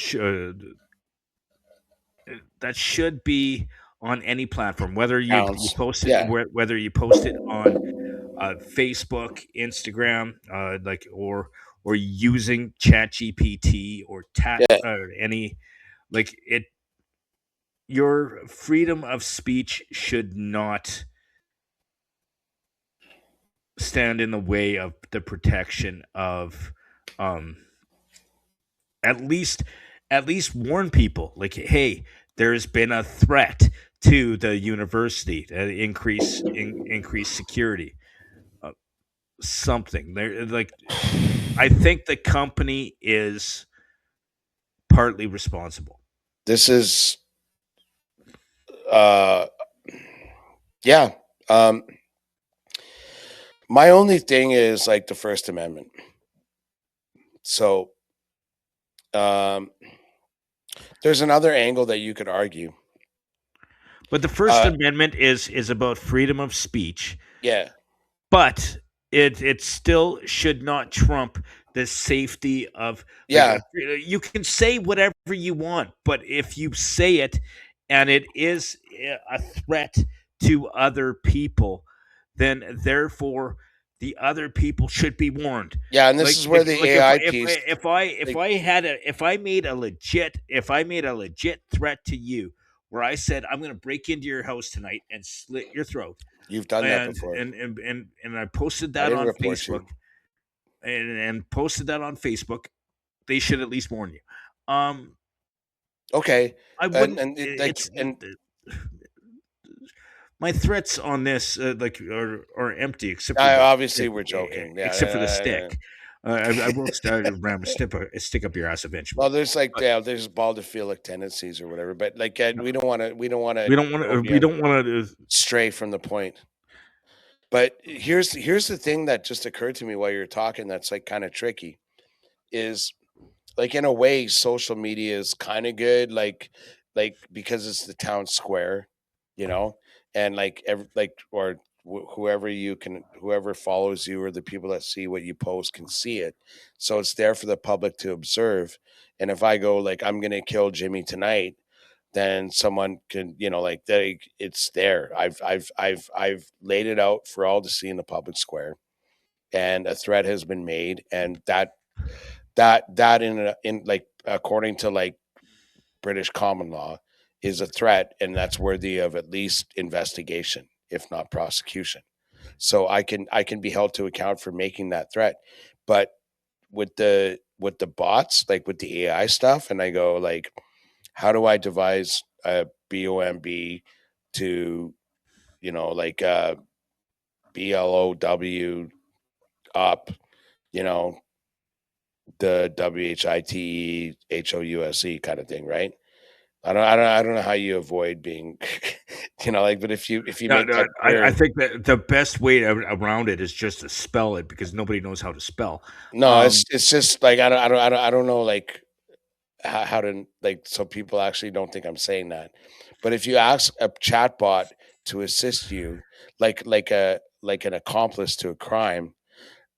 that should be on any platform, whether you Counts. post it, Yeah. whether you post it on Facebook, Instagram, or using ChatGPT or Yeah. any, like it. Your freedom of speech should not stand in the way of the protection of, um, at least warn people, like, hey, there's been a threat to the university, increase security, uh, something there. Like, I think the company is partly responsible. This is uh yeah. My only thing is like the First Amendment. So um there's another angle that you could argue. But the First Amendment is about freedom of speech, Yeah. but it still should not trump the safety of, Yeah. you can say whatever you want, but if you say it and it is a threat to other people, then therefore the other people should be warned. Yeah, and this Like, is where the AI piece if I made a legit threat to you, where I said I'm going to break into your house tonight and slit your throat, you've done that and before. I posted I that didn't on report you. Facebook, and posted that on Facebook, they should at least warn you. Um, Okay. I wouldn't. And My threats on this, are empty, except for obviously we're joking. Yeah. except for the stick. I will start ram a stick up your ass eventually. Well, there's there's baldophilic tendencies or whatever, but like we don't want to We don't want to. We don't want to. stray from the point. But here's the thing that just occurred to me while you're talking. That's like kind of tricky. Is like in a way, social media is kind of good. Like because it's the town square, and like whoever follows you or the people that see what you post can see it, so it's there for the public to observe. And if I go like I'm gonna kill Jimmy tonight, then someone can, like it's there. I've laid it out for all to see in the public square, and a threat has been made, and that in like according to like British common law is a threat, and that's worthy of at least investigation, if not prosecution. So I can be held to account for making that threat. But with the bots, like with the AI stuff, and I go like, how do I devise a BOMB to, like BLOW up, you know, the WHITEHOUSE kind of thing, right? I don't know how you avoid being, like, but if you No, make no, that I clear, think that the best way around it is just to spell it because nobody knows how to spell. no, it's Um, it's just like I don't know like how to like so people actually don't think I'm saying that. But if you ask a chatbot to assist you, like an accomplice to a crime,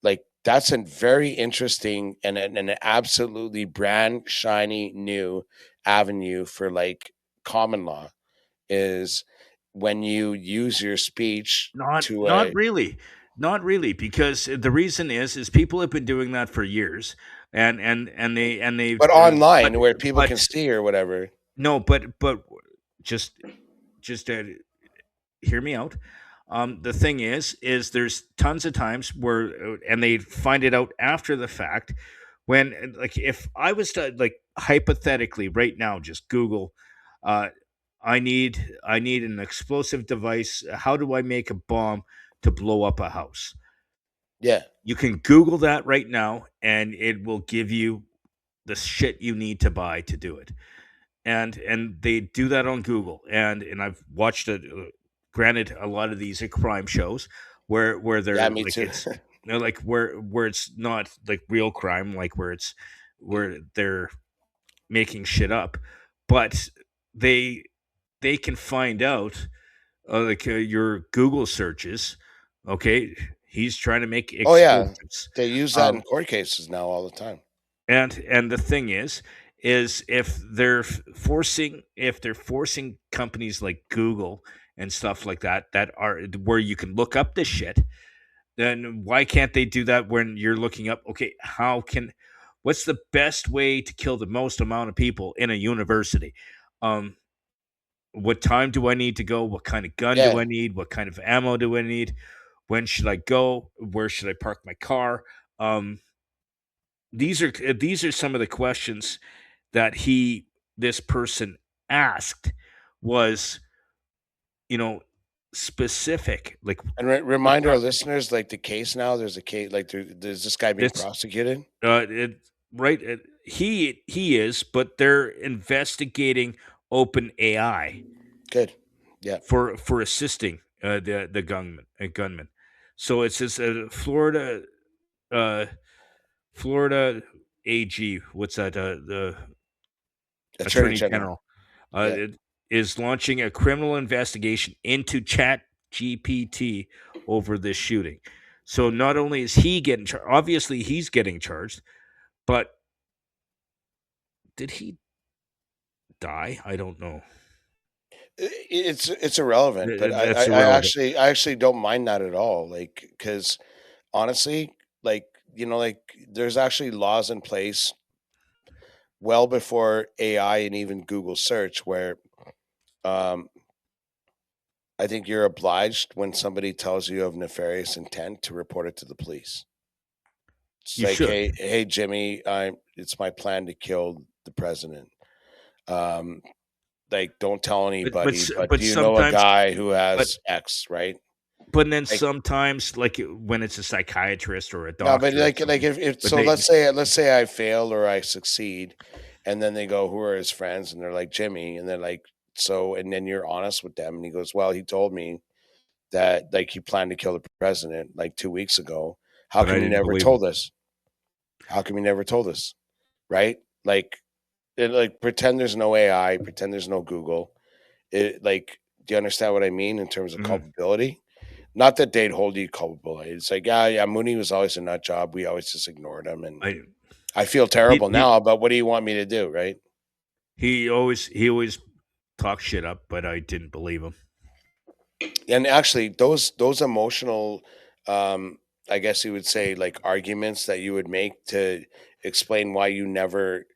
like that's a very interesting and an absolutely brand shiny new avenue for like common law is when you use your speech not to not a really, not really, because the reason is people have been doing that for years, and they but but online where people but can see or whatever. no, but just just hear me out. The thing is there's tons of times where, and they find it out after the fact, when like if I was to like hypothetically right now just Google, uh, I need an explosive device. How do I make a bomb to blow up a house? Yeah. You can Google that right now, and it will give you the shit you need to buy to do it. And they do that on Google, and I've watched it. Granted, a lot of these are crime shows where Yeah, they're me like too. like where it's not like real crime, like where they're making shit up, but they they can find out like your Google searches. Okay, he's trying to make Oh yeah, explosives. they use that in Um, court cases now all the time. and the thing is if they're forcing companies like Google and stuff like that that are where you can look up this shit, then why can't they do that when you're looking up, okay, what's the best way to kill the most amount of people in a university? um what time do I need to go? What kind of gun do Yeah, I need? What kind of ammo do I need? When should I go? Where should I park my car? um these are some of the questions that this person asked, was, you know, specific, like and the remind pro- our listeners, like the case now. There's a case like there's this guy being this prosecuted. it right he is, but they're investigating open AI Good. Yeah. for assisting the gunman. So it says uh Florida AG, what's that, the Attorney Attorney General. General, Yeah. it is launching a criminal investigation into Chat GPT over this shooting. So not only is he getting charged, obviously he's getting charged, but did he die? I don't know. It's irrelevant, but That's irrelevant. I actually don't mind that at all. Like, because honestly, like like there's actually laws in place well before AI and even Google search where um I think you're obliged when somebody tells you of nefarious intent to report it to the police. It's You like, should, hey, Jimmy, it's my plan to kill the president. Um, like, don't tell anybody, but but do you know a sometimes, guy who but has X, right? but then Like, sometimes, like when it's a psychiatrist or a no, but doctor or something, if but so, they let's say I fail or I succeed, and then they go, who are his friends? And they're like Jimmy, and they're like, so, and then you're honest with them, and he goes, well, he told me that like he planned to kill the president like 2 weeks ago. How but I come you didn't never believe him. told us? How come you never told us? Right? Like pretend there's no AI, pretend there's no Google. Like, do you understand what I mean in terms of Mhm. culpability? Not that they'd hold you culpable. It's like, yeah, Mooney was always a nut job. We always just ignored him, and I I feel he terrible he now. But what do you want me to do, right? he always talk shit up, but I didn't believe him. And actually, those emotional, um, I guess you would say, like arguments that you would make to explain why you never,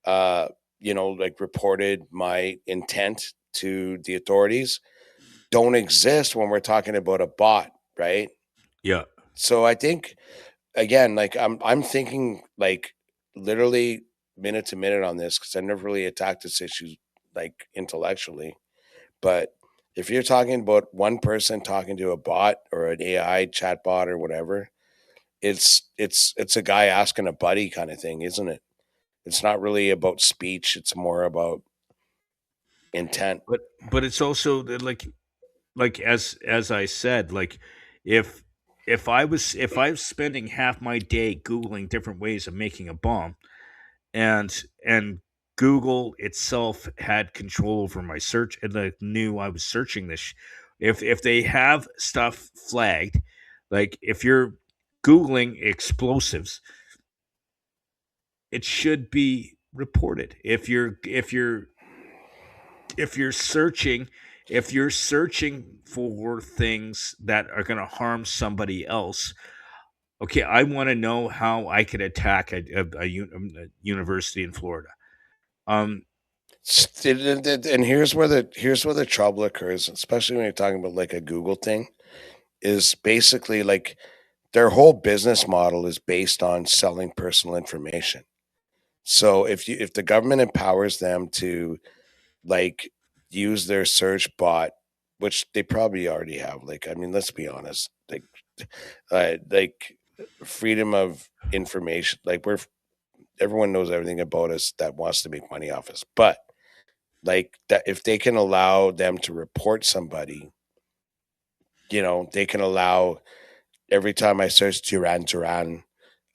uh, like reported my intent to the authorities, don't exist when we're talking about a bot, right? Yeah. So I think again, like I'm thinking like literally minute to minute on this because I never really attacked this issue like intellectually. But if you're talking about one person talking to a bot or an AI chat bot or whatever, it's a guy asking a buddy kind of thing, isn't it? It's not really about speech, it's more about intent. But it's also like as I said, like if if I was spending half my day googling different ways of making a bomb, and Google itself had control over my search and like knew I was searching this. If they have stuff flagged, like if you're googling explosives, it should be reported. If you're searching if you're searching for things that are going to harm somebody else, okay, I want to know how I could attack a university in Florida. Um, And here's where the trouble occurs, especially when you're talking about like a Google thing, is basically like their whole business model is based on selling personal information. So if the government empowers them to like use their search bot, which they probably already have, like I mean, let's be honest, like freedom of information, like everyone knows everything about us that wants to make money off us, but like that if they can allow them to report somebody, they can allow every time I search Duran,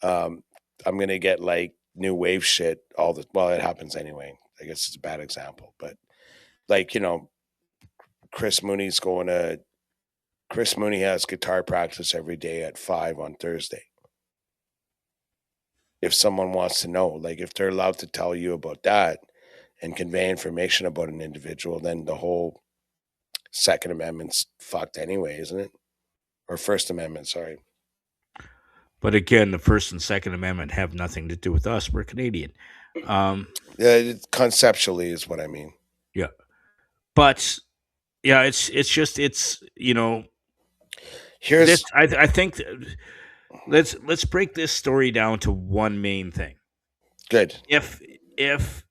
um, I'm gonna get like new wave shit all the well, it happens anyway. I guess it's a bad example, but like, Chris Mooney's going to Chris Mooney has guitar practice every day at 5 on Thursday. If someone wants to know, like if they're allowed to tell you about that and convey information about an individual, then the whole Second Amendment's fucked anyway, isn't it? Or First Amendment, sorry. but again, the First and Second Amendment have nothing to do with us. We're Canadian. Yeah, conceptually is what I mean. Yeah, but yeah, it's just it's Here's this. I think let's break this story down to one main thing. good. If if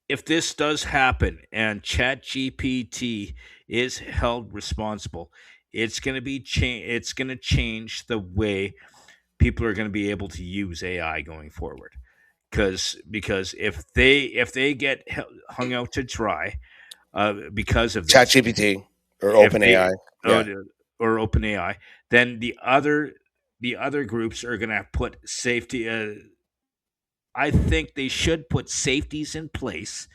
if this does happen and ChatGPT is held responsible, it's going to be it's going to change the way people are going to be able to use AI going forward. Because if they get hung out to dry because of this, ChatGPT or if they OpenAI. Yeah. or OpenAI, then the other groups are going to put safety. I think they should put safeties in place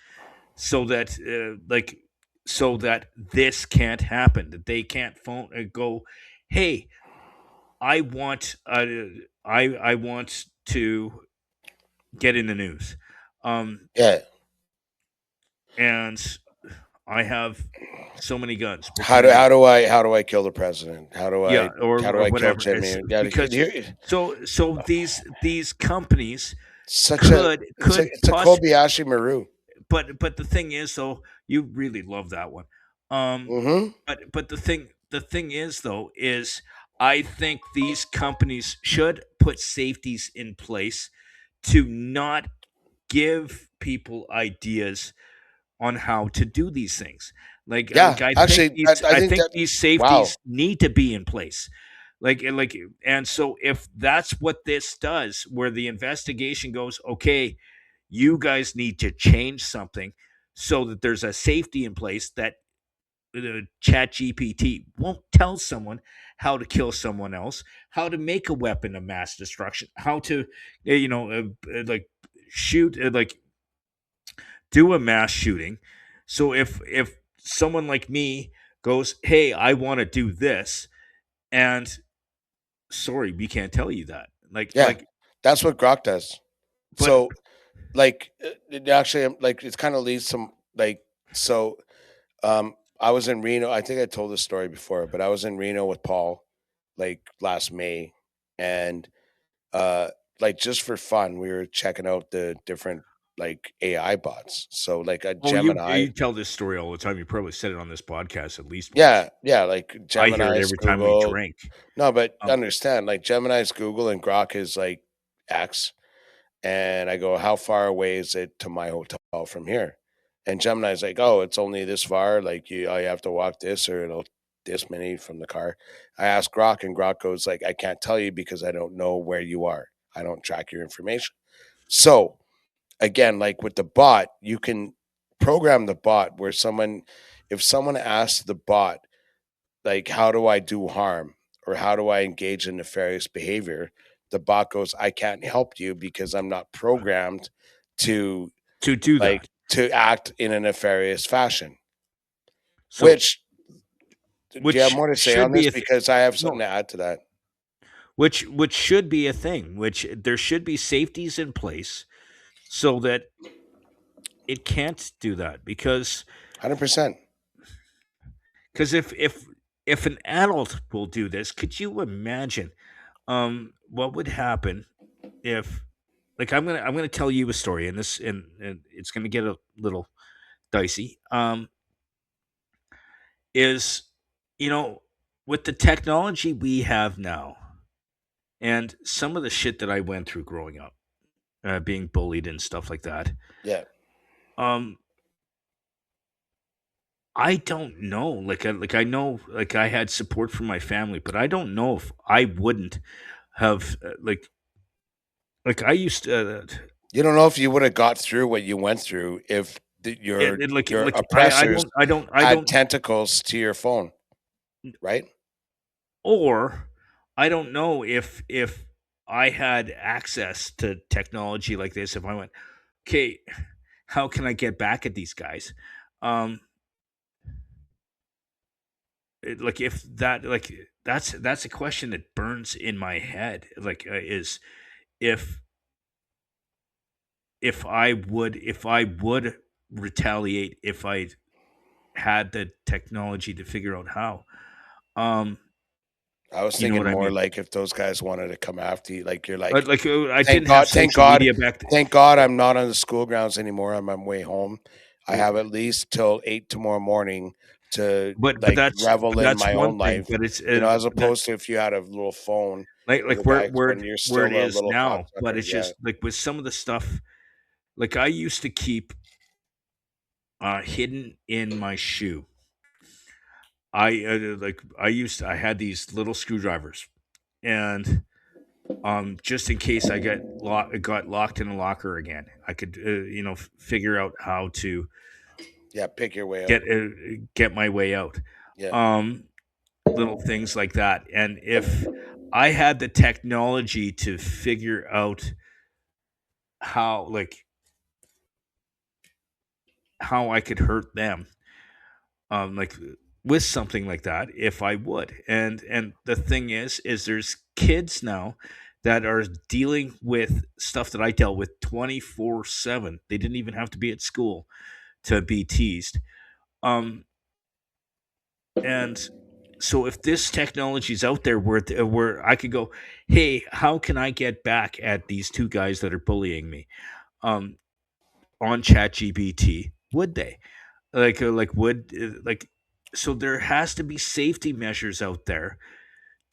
so that so that this can't happen. That they can't phone go, hey, I want I want to get in the news, Yeah. and I have so many guns. What How can do I do? how do I kill the president? How do Yeah, I how do or I kill whatever. Jimmy? Yeah, Because so these companies such a could it's a Kobayashi Maru. but the thing is though, you really love that one. Mm-hmm. But the thing is though is I think these companies should put safeties in place to not give people ideas on how to do these things. Yeah, actually, I I think think that these wow. safeties need to be in place. And so if that's what this does, where the investigation goes, okay, you guys need to change something so that there's a safety in place that chat gpt won't tell someone how to kill someone else, how to make a weapon of mass destruction, how to like shoot like do a mass shooting. So if someone like me goes, hey, I want to do this, and sorry, we can't tell you that. Yeah, that's what Grok does. But So, like, it actually, like, it kind of leads some like so. I was in Reno. I think I told this story before, but I was in Reno with Paul like last May, and uh like just for fun, we were checking out the different like AI bots. So like a Oh, you Gemini, you tell this story all the time. You probably said it on this podcast at least once. yeah, like I hear it Gemini's every time we Google. drink. No, but Um, understand, like Gemini's Google and Grok is like X. And I go, how far away is it to my hotel from here? And Gemini's like, oh, it's only this far. Like you, all you have to walk this, or it'll this many from the car. I ask Grok, and Grok goes like, I can't tell you because I don't know where you are. I don't track your information. So again, like with the bot, you can program the bot where if someone asks the bot, like, how do I do harm or how do I engage in nefarious behavior? The bot goes, I can't help you because I'm not programmed to to do that. to act in a nefarious fashion. So, Which do you have which more to say should on be this? a Because I have something no, to add to that. which should be a thing. Which there should be safeties in place so that it can't do that. Because 100%. if an adult will do this, could you imagine what would happen if, like, I'm gonna tell you a story, and and it's gonna get a little dicey. Is, you know, with the technology we have now, and some of the shit that I went through growing up, being bullied and stuff like that. Yeah. Um, I don't know. Like I know, like I had support from my family, but I don't know if I wouldn't have like I used to. You don't know if you would have got through what you went through if your I oppressors I had don't tentacles to your phone, right? or I don't know if I had access to technology like this. If I went, okay, how can I get back at these guys? Um, like if that like that's a question that burns in my head. Like is if if I would retaliate if I had the technology to figure out how. Um, I was you know thinking what I more mean? like if those guys wanted to come after you, like you're like, I didn't have Thank social God, media back then. thank God I'm not on the school grounds anymore. I'm on my way home. I Well, have at least till 8 tomorrow morning to like revel but in that's my one own thing. life, But it's as that opposed to if you had a little phone with a like guy when you're where still it a is little now. But cocksucker. it's Yeah. just like with some of the stuff. Like I used to keep hidden in my shoe. I had these little screwdrivers, and just in case I got locked in a locker again, I could figure out how to Yeah. Pick your way out. get my way out. Yeah. Um, little things like that, and if I had the technology to figure out how how I could hurt them, like with something like that, if I would. And the thing is there's kids now that are dealing with stuff that I dealt with 24/7. They didn't even have to be at school to be teased. Um, and so if this technology is out there where I could go, hey, how can I get back at these two guys that are bullying me? On ChatGPT, would they? Like so there has to be safety measures out there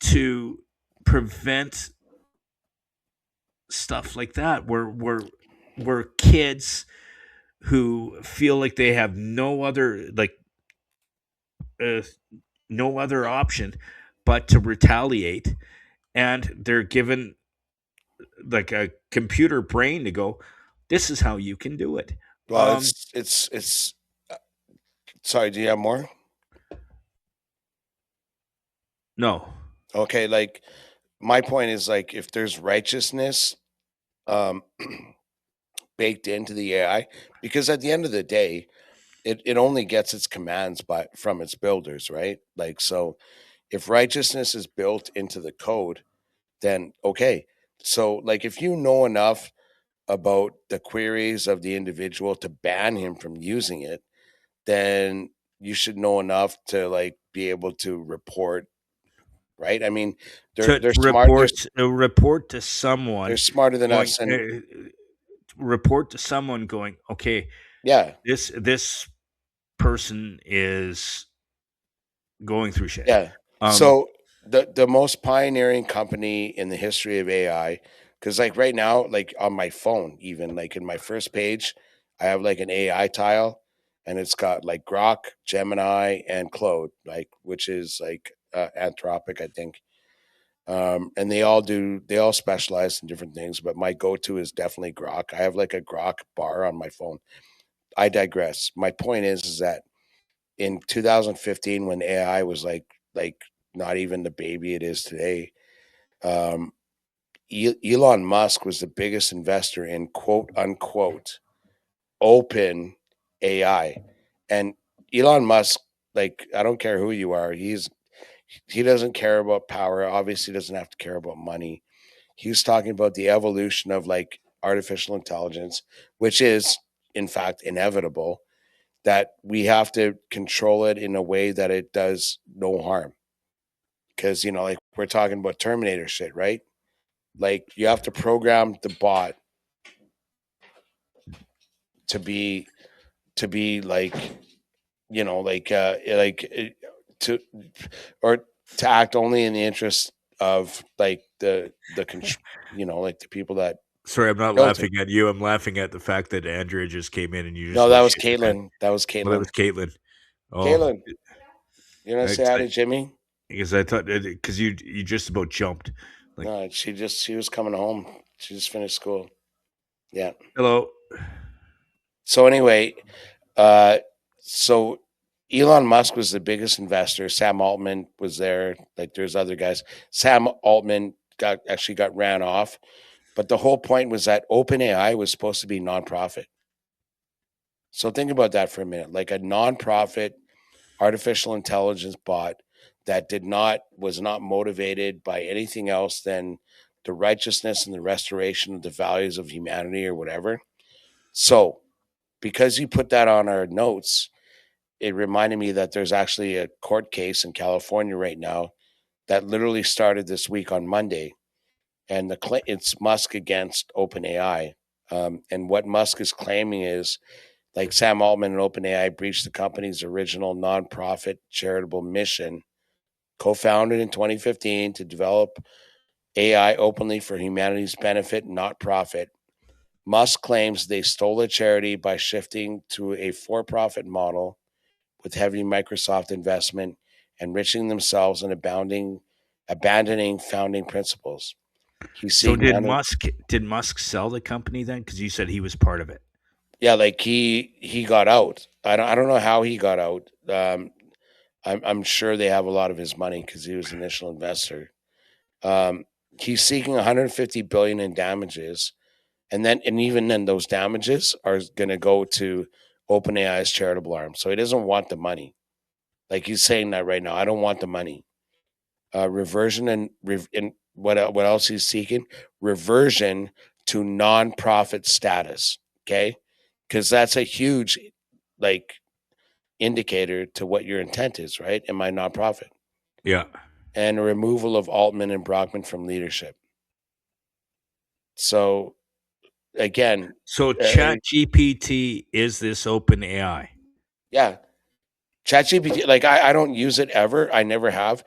to prevent stuff like that where kids who feel like they have uh, no other option but to retaliate, and they're given like a computer brain to go, this is how you can do it. Well, it's. uh, Sorry. Do you have more? No. Okay. Like my point is like if there's righteousness, um, baked into the AI, because at the end of the day, it only gets its commands from its builders, right? Like so if righteousness is built into the code, then okay. So like if you know enough about the queries of the individual to ban him from using it, then you should know enough to like be able to report, right? I mean, to they're smart. report to someone They're smarter than going us, and report to someone going, okay, yeah, this person is going through shit. yeah. Um, So the most pioneering company in the history of AI, because like right now, like on my phone, even like in my first page, I have like an AI tile, and it's got like Grok, Gemini, and Claude, like which is like Anthropic, I think. And they all specialize in different things, but my go-to is definitely Grok. I have like a Grok bar on my phone. I digress. My point is that in 2015, when AI was like not even the baby it is today, um, Elon Musk was the biggest investor in quote unquote open AI, and Elon Musk, like I don't care who you are, he doesn't care about power. Obviously, doesn't have to care about money. He was talking about the evolution of like artificial intelligence, which is in fact inevitable, that we have to control it in a way that it does no harm. Because, like we're talking about Terminator shit, right? Like you have to program the bot to be like, to or to act only in the interest of like like the people that sorry, I'm not built it. laughing at you. I'm laughing at the fact that Andrea just came in and you just No, start that was shitting the bed. Caitlin. That was Well, that Caitlin. was Caitlin. Oh, Caitlin, you want to say hi to Jimmy? because I thought because you just about jumped. Like, No, she was coming home. She just finished school. Yeah. hello. So anyway, uh, so Elon Musk was the biggest investor. Sam Altman was there. Like there's other guys. Sam Altman got ran off, but the whole point was that OpenAI was supposed to be nonprofit. So think about that for a minute. Like a nonprofit artificial intelligence bot that was not motivated by anything else than the righteousness and the restoration of the values of humanity or whatever. So because you put that on our notes, it reminded me that there's actually a court case in California right now that literally started this week on Monday, and it's Musk against OpenAI. And what Musk is claiming is like Sam Altman and OpenAI breached the company's original nonprofit charitable mission, co-founded in 2015 to develop AI openly for humanity's benefit, not profit. Musk claims they stole a charity by shifting to a for-profit model with heavy Microsoft investment, enriching themselves and abandoning founding principles. He's So seeking did Musk sell the company then? Because you said he was part of it. yeah, like he got out. I don't know how he got out. I'm sure they have a lot of his money because he was an initial investor. He's seeking 150 billion in damages, and even then those damages are going to go to OpenAI's charitable arm. So he doesn't want the money. Like he's saying that right now. I don't want the money. Reversion and what else he's seeking? Reversion to nonprofit status. Okay, because that's a huge like indicator to what your intent is, right? Am I nonprofit? Yeah. And a removal of Altman and Brockman from leadership. So again, So ChatGPT is this open AI? yeah, ChatGPT. Like I don't use it ever. I never have.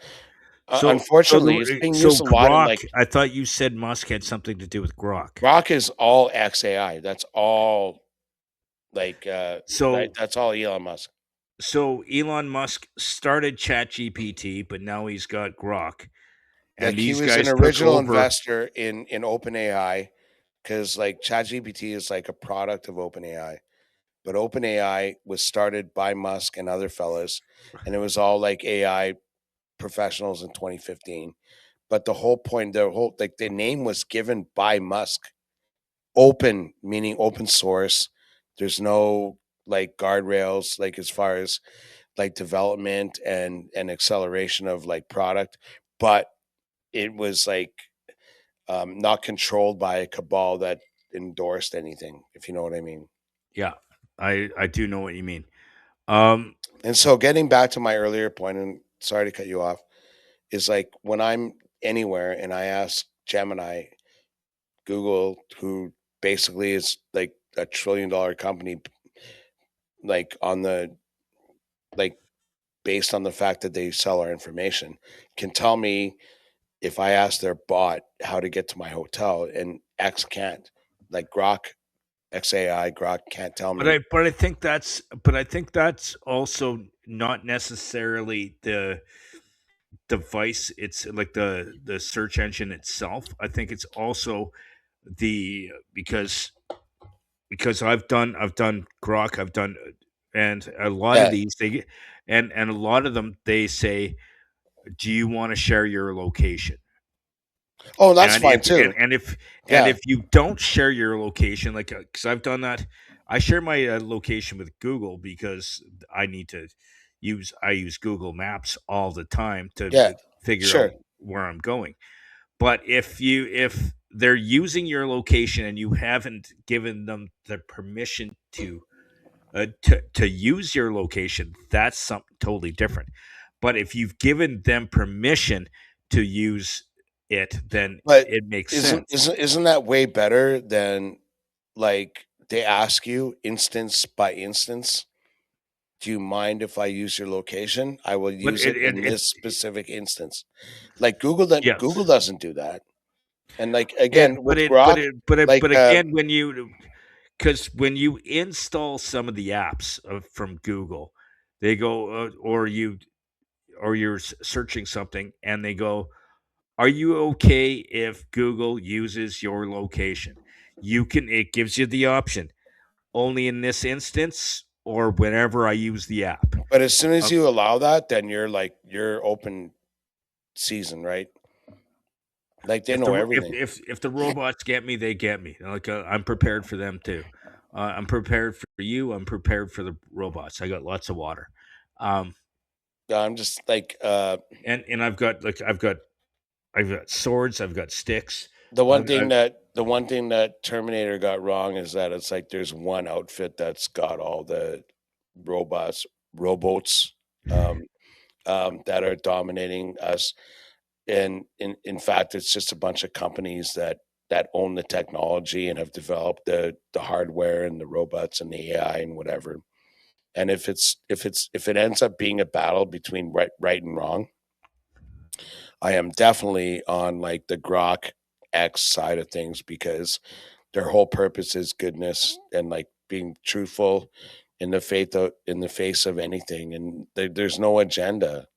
Unfortunately, it's being used a lot in Grok. like I thought you said Musk had something to do with Grok. Grok is all XAI. That's all like So that's all Elon Musk. so Elon Musk started ChatGPT, but now he's got Grok, Like and he these was an guys took original over. investor in OpenAI because like ChatGPT is like a product of OpenAI. But OpenAI was started by Musk and other fellas, and it was all like AI professionals in 2015. But the whole point, the name was given by Musk. Open meaning open source. There's no like guardrails, like as far as like development and acceleration of like product, but it was like not controlled by a cabal that endorsed anything, if you know what I mean. Yeah, I do know what you mean. Um, And so getting back to my earlier point, and sorry to cut you off, is like when I'm anywhere and I ask Gemini, Google, who basically is like a $1 trillion company, like on the like based on the fact that they sell our information, can tell me if I ask their bot how to get to my hotel, and X can't. Like Grok, XAI, Grok can't tell But me. I think that's also not necessarily the device. It's like the search engine itself. I think it's also the because I've done Grok, I've done and a lot of Yeah. these they and a lot of them they say, do you want to share your location? Oh, that's And if fine too. and Yeah. if you don't share your location, like because I've done that, I share my location with Google because I use Google Maps all the time to Yeah. figure out Sure. where I'm going. But if they're using your location and you haven't given them the permission to use your location, that's something totally different. But if you've given them permission to use it, then But it makes isn't sense. isn't isn't that way better than like they ask you instance by instance? Do you mind if I use your location? I will But use it in it this specific instance. Like Google yes, doesn't do that. And like yeah, again with Grok, like but again, when you because when you install some of the apps from Google, they go or you're searching something and they go, are you okay if Google uses your location? It gives you the option only in this instance or whenever I use the app. but as soon as Uh, you allow that, then you're open season, right? Like they know everything. if the robots get me, they get me. Like I'm prepared for them too. I'm prepared for you. I'm prepared for the robots. I got lots of water, um, Yeah, I'm just like and I've got swords. I've got sticks. the one thing that Terminator got wrong is that it's like there's one outfit that's got all the robots robots um, that are dominating us, and in fact it's just a bunch of companies that own the technology and have developed the hardware and the robots and the AI and whatever. And if it ends up being a battle between right and wrong, I am definitely on like the Grok X side of things because their whole purpose is goodness and like being truthful in the face of anything, and there's no agenda,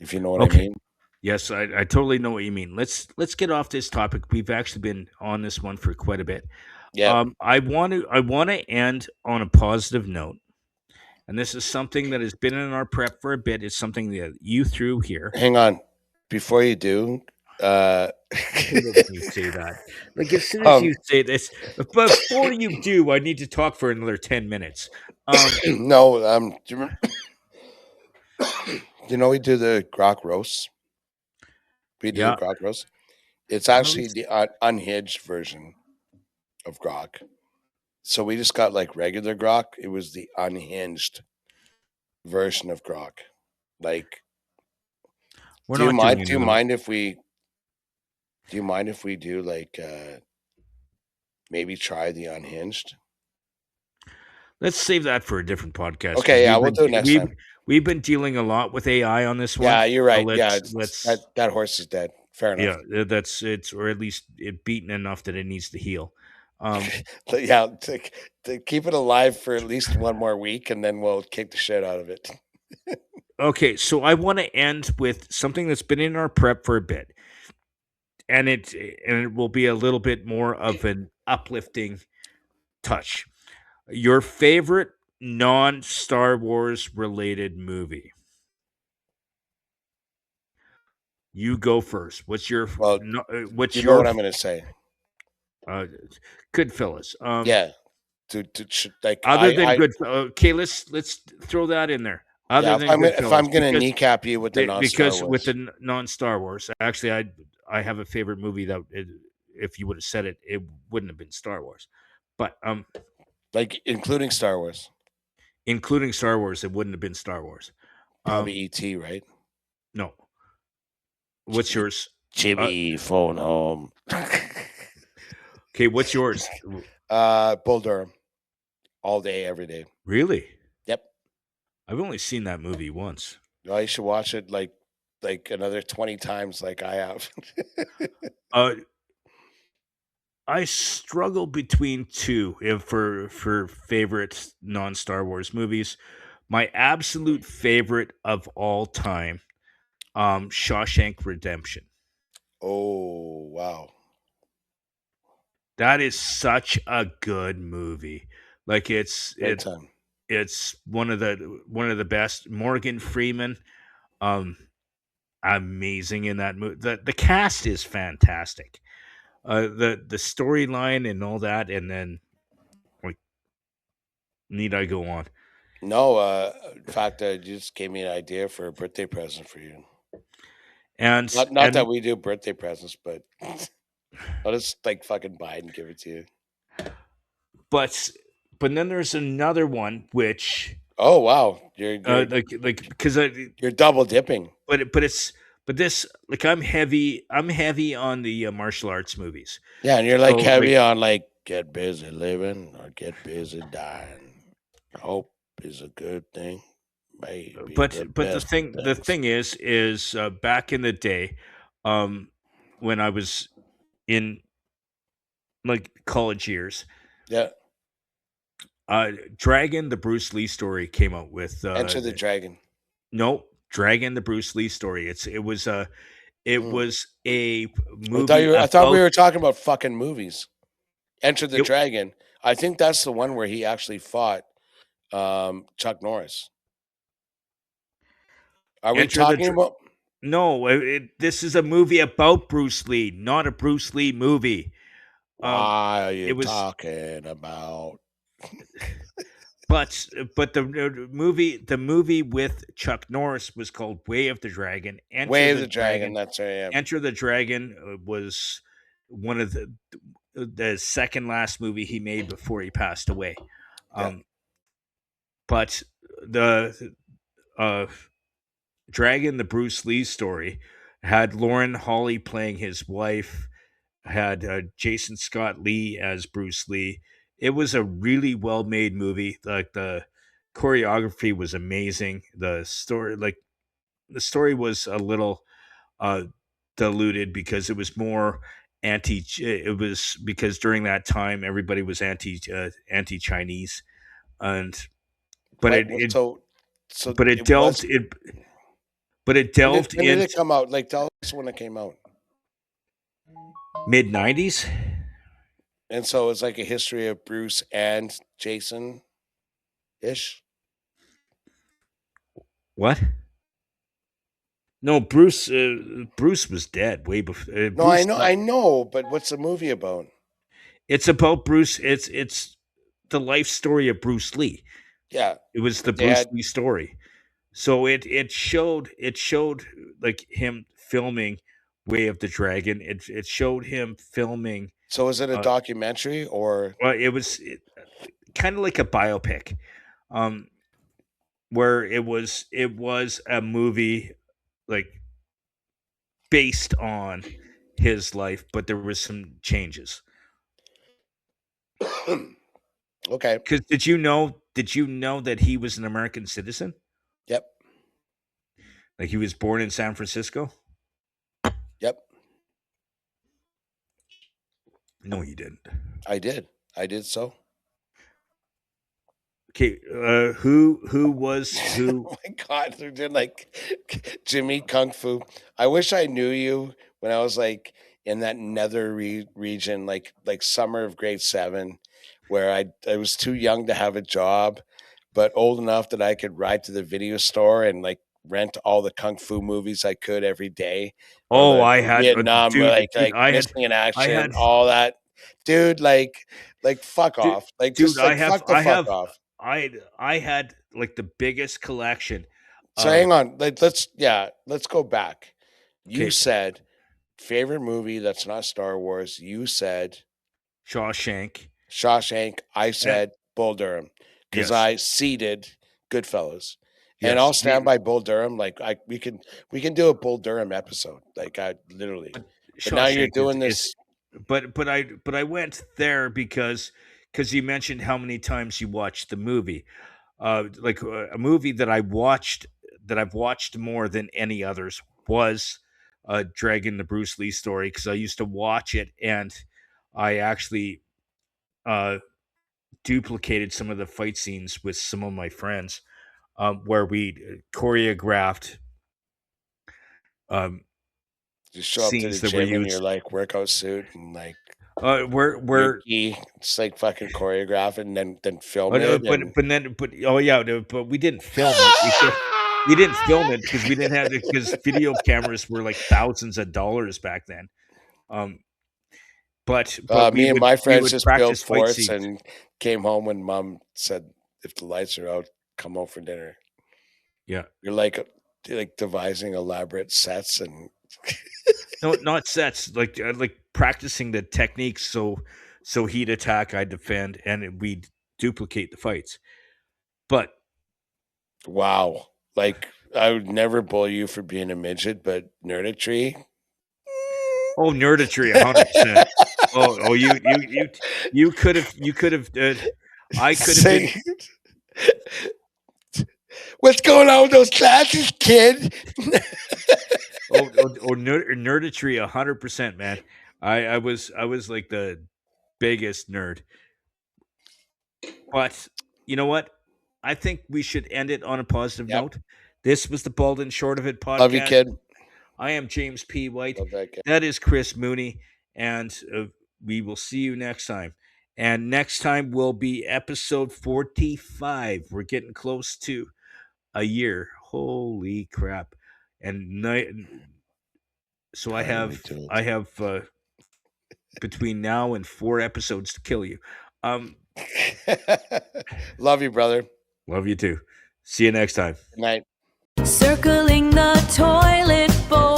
if you know what I Okay. mean. Yes, I totally know what you mean. Let's get off this topic. We've actually been on this one for quite a bit. Yeah, I want to end on a positive note, and this is something that has been in our prep for a bit. It's something that you threw here. hang on before you do. Uh, I hate it when you say that. Like as soon as um, you say this, before you do, I need to talk for another 10 minutes. no, you know we do the Grok roast. We do the Yeah, Grok roast. It's well, actually the unhinged version of Grok. So we just got like regular Grok. It was the unhinged version of Grok. Like, we're not doing Do you another. mind if we? Do you mind if we do like maybe try the unhinged? Let's save that for a different podcast because Okay, yeah, we'll do it next time. we've been dealing a lot with AI on this one. Yeah, you're So right. Yeah, let's that horse is dead. Fair enough. yeah, that's it's or at least it beaten enough that it needs to heal. Um, Yeah, to keep it alive for at least one more week, and then we'll kick the shit out of it. okay, so I want to end with something that's been in our prep for a bit, and it will be a little bit more of an uplifting touch. Your favorite non Star Wars related movie? You go first. Well, what's you know your what I'm gonna say. uh, Goodfellas? Yeah, like Other than I good, okay, let's throw that in there. Other yeah. than If I'm Goodfellas, gonna kneecap you with the non-Star because with the Wars, non-Star Wars, actually, I have a favorite movie that if you would have said it, it wouldn't have been Star Wars, but like including Star Wars. including Star Wars, it wouldn't have been Star Wars. Probably E.T., right? No. What's yours? Jimmy, phone home. Okay, what's yours? Bull Durham. All day, every day. Really? Yep. I've only seen that movie once. I should watch it like another 20 times like I have. Uh, I struggle between two for favorite non-Star Wars movies. My absolute favorite of all time, Shawshank Redemption. Oh, wow. That is such a good movie. Like Great time. it's one of the best. Morgan Freeman, amazing in that movie. The cast is fantastic. The storyline and all that, and then like, need I go on? No, in fact, you just gave me an idea for a birthday present for you. And Not that we do birthday presents, but I'll just like fucking buy it and give it to you. but then there's another one which Oh wow, you're like because you're double dipping. but this like I'm heavy on the martial arts movies. Yeah, and you're like So, heavy on like get busy living or get busy dying. Hope is a good thing. Maybe but the the best thing things. is back in the day, when I was in like college years, Yeah, Dragon the Bruce Lee story came out with Enter the Dragon. no, Dragon the Bruce Lee story. It Mm. was a I movie thought we about were talking about fucking movies. Enter the it, Dragon. I think that's the one where he actually fought Chuck Norris. Are we Enter the talking Dra- about? No, this is a movie about Bruce Lee, not a Bruce Lee movie. Why are you It was, talking about? but the movie with Chuck Norris was called Way of the Dragon. Way of the Dragon. That's right. Yeah. Enter the Dragon was one of the second last movie he made before he passed away. Yeah. But the Dragon, the Bruce Lee story, had Lauren Holly playing his wife, had Jason Scott Lee as Bruce Lee. It was a really well made movie. Like the choreography was amazing. The story was a little diluted because it was more anti. It was because during that time everybody was anti Chinese, and but What? it So but it it delved was. it but it delved When did into it come out? Like, tell us when it came out. mid '90s. And so it's like a history of Bruce and Jason ish. What? No, Bruce. Bruce was dead way before. No, I know, but what's the movie about? It's about Bruce. It's the life story of Bruce Lee. Yeah, It was the they Bruce had. Lee story. So it showed like him filming Way of the Dragon. It showed him filming. So is it a documentary or? Well, it was kind of like a biopic, where it was a movie like based on his life, but there was some changes. Okay. Because did you know that he was an American citizen? Yep. Like he was born in San Francisco? Yep. No, he didn't. I did. I did so. Okay, who was who? Oh my god, they're doing like Jimmy Kung Fu. I wish I knew you when I was like in that nether region, like summer of grade 7, where I was too young to have a job, but old enough that I could ride to the video store and like rent all the kung fu movies I could every day. Or Oh, the I had Vietnam, dude, like I had Missing in Action, had all that. Dude, like fuck dude, off. Like dude, just like fuck the fuck off. I had like the biggest collection. So hang on, let's go back. You Okay. said favorite movie that's not Star Wars. You said Shawshank. Shawshank. I said Bull Durham because Yes. I seeded Goodfellas. And Yes, I'll stand by Bull Durham. Like we can do a Bull Durham episode. Like I literally. But now you're Shawshank doing is this. but I went there because you mentioned how many times you watched the movie. A movie that I've watched more than any others was Dragon, the Bruce Lee story, because I used to watch it, and I actually duplicated some of the fight scenes with some of my friends, where we choreographed um, You show up to the scenes that were gym in your used. like workout suit and like We're your gi. It's like fucking choreographing and then film it. And but we didn't film it. We didn't film it because we didn't have because video cameras were like thousands of dollars back then. Um, but me and my we friends would just built practice fight forts scenes. and came home when mom said, "If the lights are out, come home for dinner." Yeah, You're like devising elaborate sets and no, not sets. Like practicing the techniques. So he'd attack, I defend, and we duplicate the fights. But wow. Like I would never bully you for being a midget, but Nerditry. oh, Nerditry, 100%. Oh, you could have. I could have been. What's going on with those classes, kid? Nerditry, 100%, man. I was like the biggest nerd. But you know what? I think we should end it on a positive Yep. note. This was the Bald and Short of It podcast. Love you, kid. I am James P. White. Love that kid. That is Chris Mooney, and we will see you next time. And next time will be episode 45. We're getting close to a year. Holy crap! And so I have between now and 4 episodes to kill you. Love you, brother. Love you too. See you next time. Good night. Circling the toilet bowl.